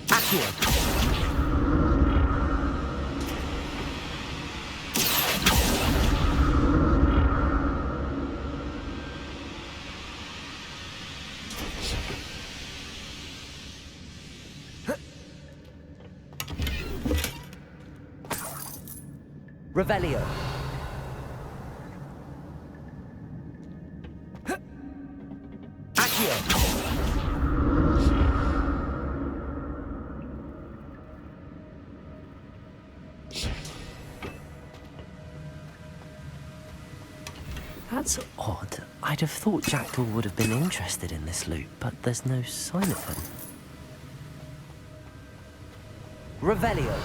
Accio. Revelio. Accio. That's odd. I'd have thought Jackdaw would have been interested in this loot, but there's no sign of him. Revelio.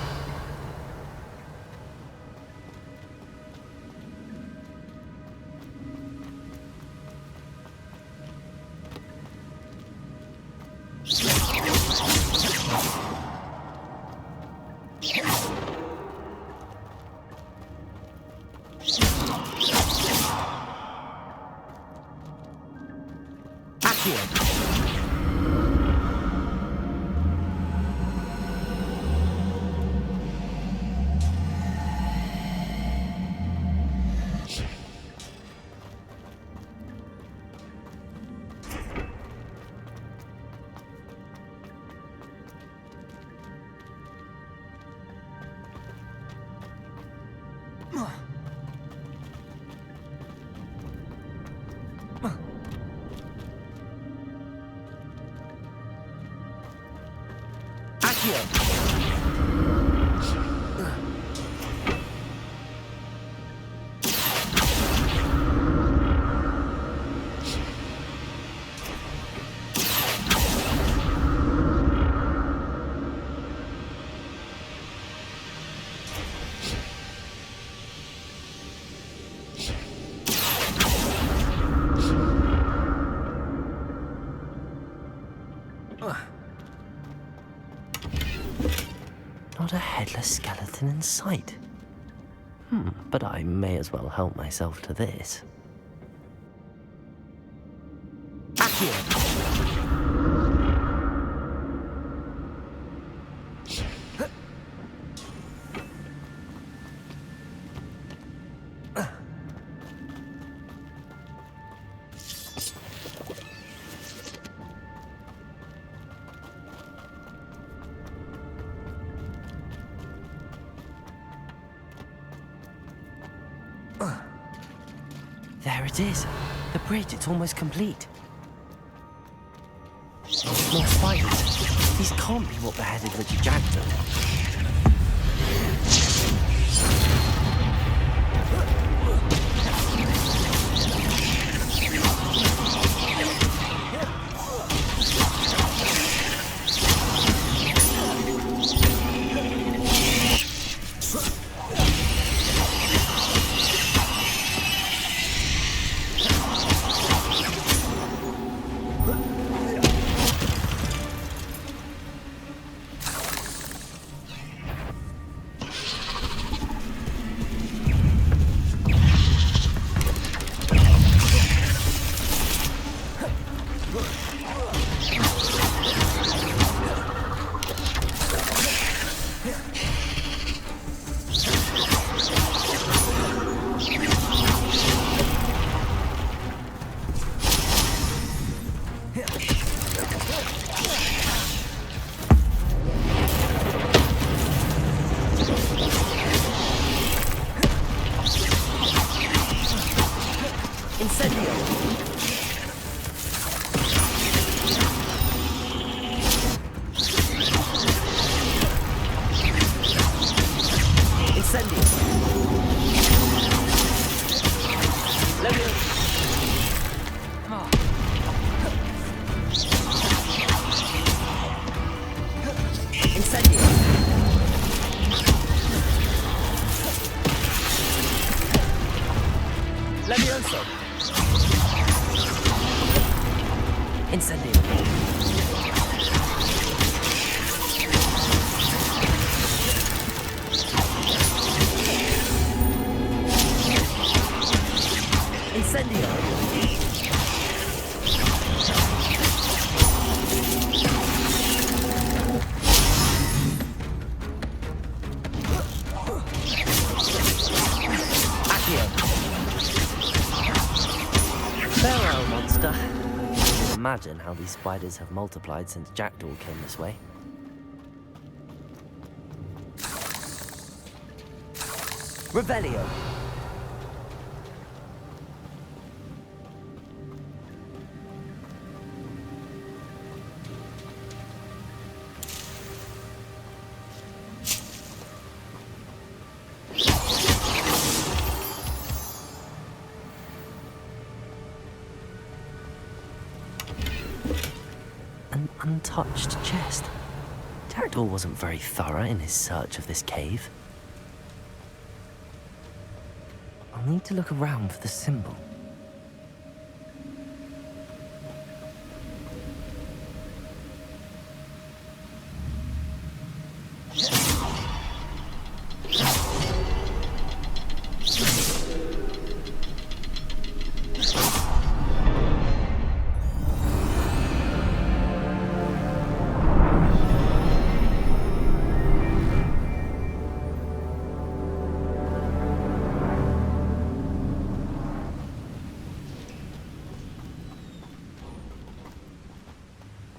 Not a headless skeleton in sight. But I may as well help myself to this. Accio! There it is. The bridge, it's almost complete. More spiders. These can't be what beheaded Richard Jackdaw. Imagine how these spiders have multiplied since Jackdaw came this way. Revelio. An untouched chest. Jackdaw wasn't very thorough in his search of this cave. I'll need to look around for the symbol.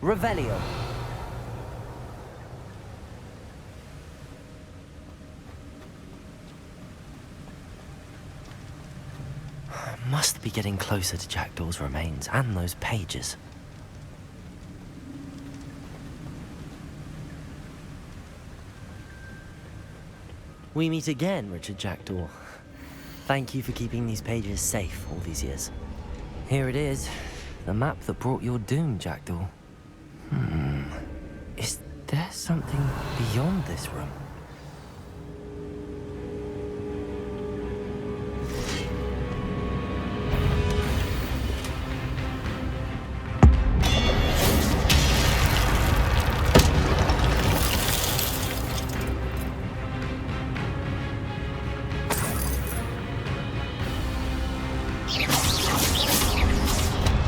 Revelio. Must be getting closer to Jackdaw's remains and those pages. We meet again, Richard Jackdaw. Thank you for keeping these pages safe all these years. Here it is, the map that brought your doom, Jackdaw. Is there something beyond this room?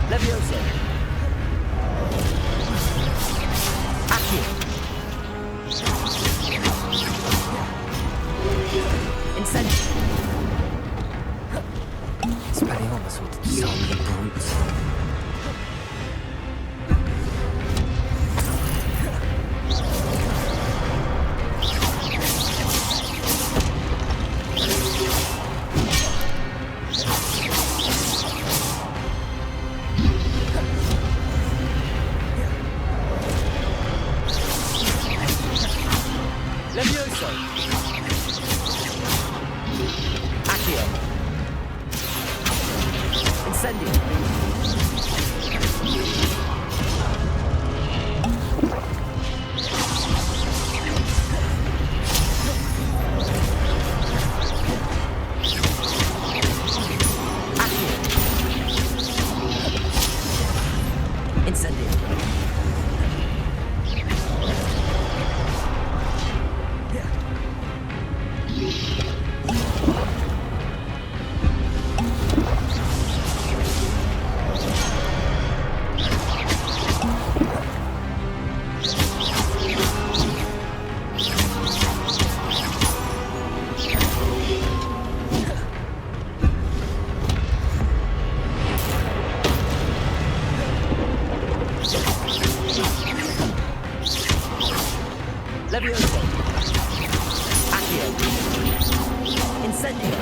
Levioso. Spelliarmus would disarm the brutes. Levioso. Accio. Incendio. Accio. Incendio. Levioso. Accio. Incendio.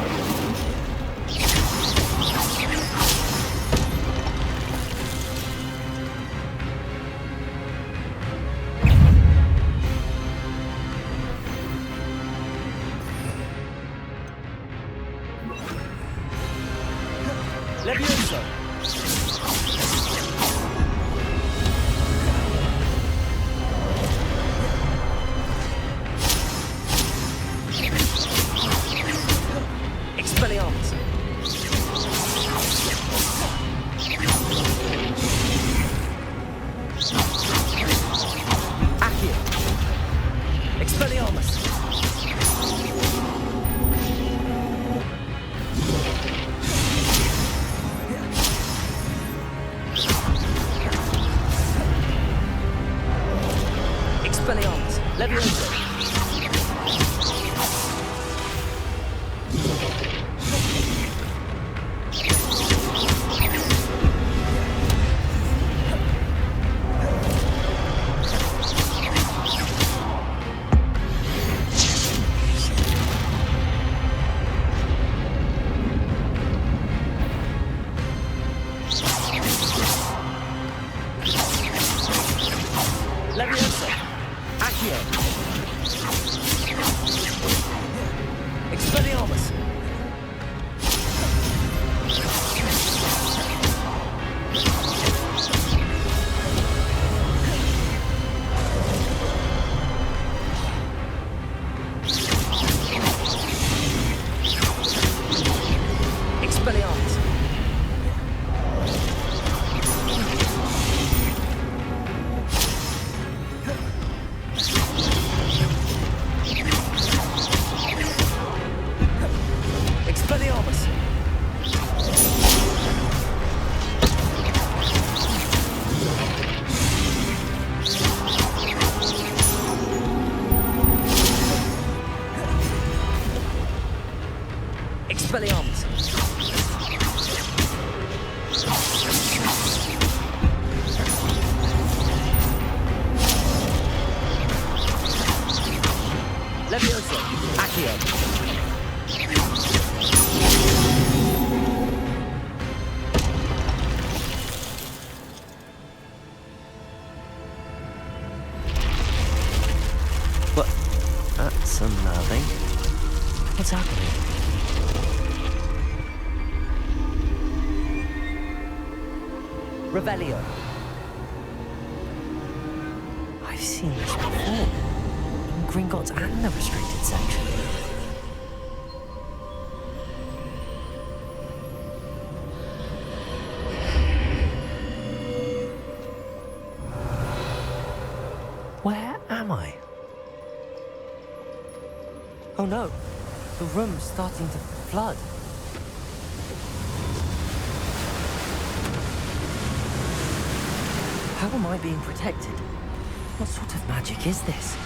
Levioso. Expelliarmus. Accio. Expelliarmus. Expelliarmus. Levioso. Expelliarmus! Levioso! Accio! What? That's unnerving. What's happening? Revelio. I've seen this before. In Gringotts and the restricted section. Where am I? Oh no, the room's starting to flood. How am I being protected? What sort of magic is this?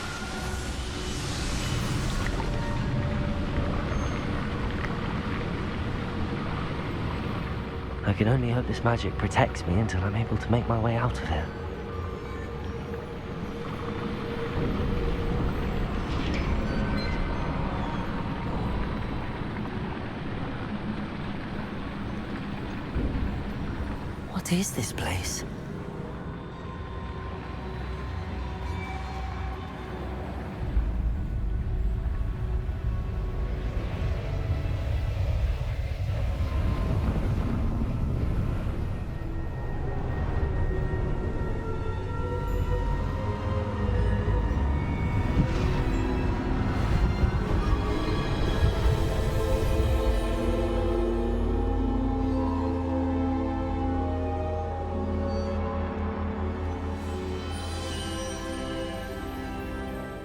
I can only hope this magic protects me until I'm able to make my way out of here. What is this place?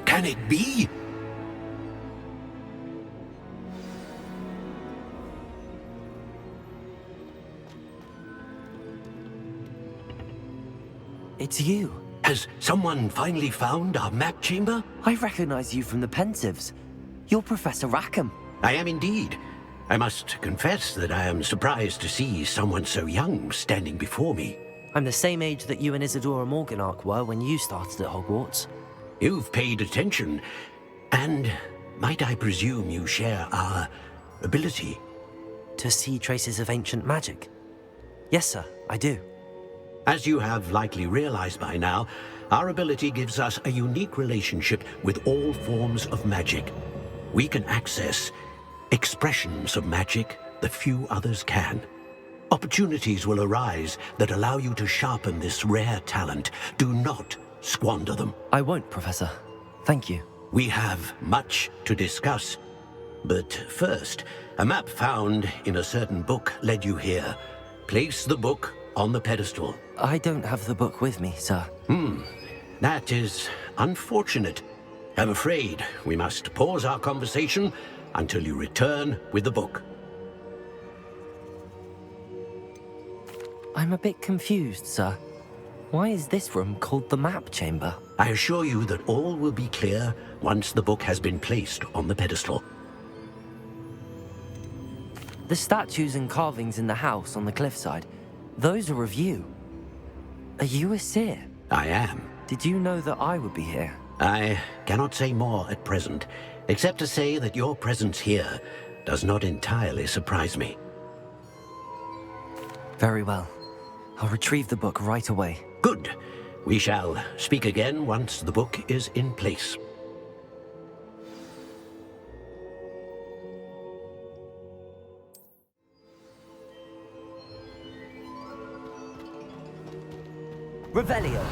Can it be? It's you. Has someone finally found our map chamber? I recognize you from the Pensives. You're Professor Rackham. I am indeed. I must confess that I am surprised to see someone so young standing before me. I'm the same age that you and Isadora Morganach were when you started at Hogwarts. You've paid attention, and might I presume you share our ability? To see traces of ancient magic? Yes, sir, I do. As you have likely realized by now, our ability gives us a unique relationship with all forms of magic. We can access expressions of magic that few others can. Opportunities will arise that allow you to sharpen this rare talent. Do not squander them. I won't, Professor. Thank you. We have much to discuss. But first, a map found in a certain book led you here. Place the book on the pedestal. I don't have the book with me, sir. That is unfortunate. I'm afraid we must pause our conversation until you return with the book. I'm a bit confused, sir. Why is this room called the map chamber? I assure you that all will be clear once the book has been placed on the pedestal. The statues and carvings in the house on the cliffside, those are of you. Are you a seer? I am. Did you know that I would be here? I cannot say more at present, except to say that your presence here does not entirely surprise me. Very well. I'll retrieve the book right away. Good. We shall speak again once the book is in place. Revelio.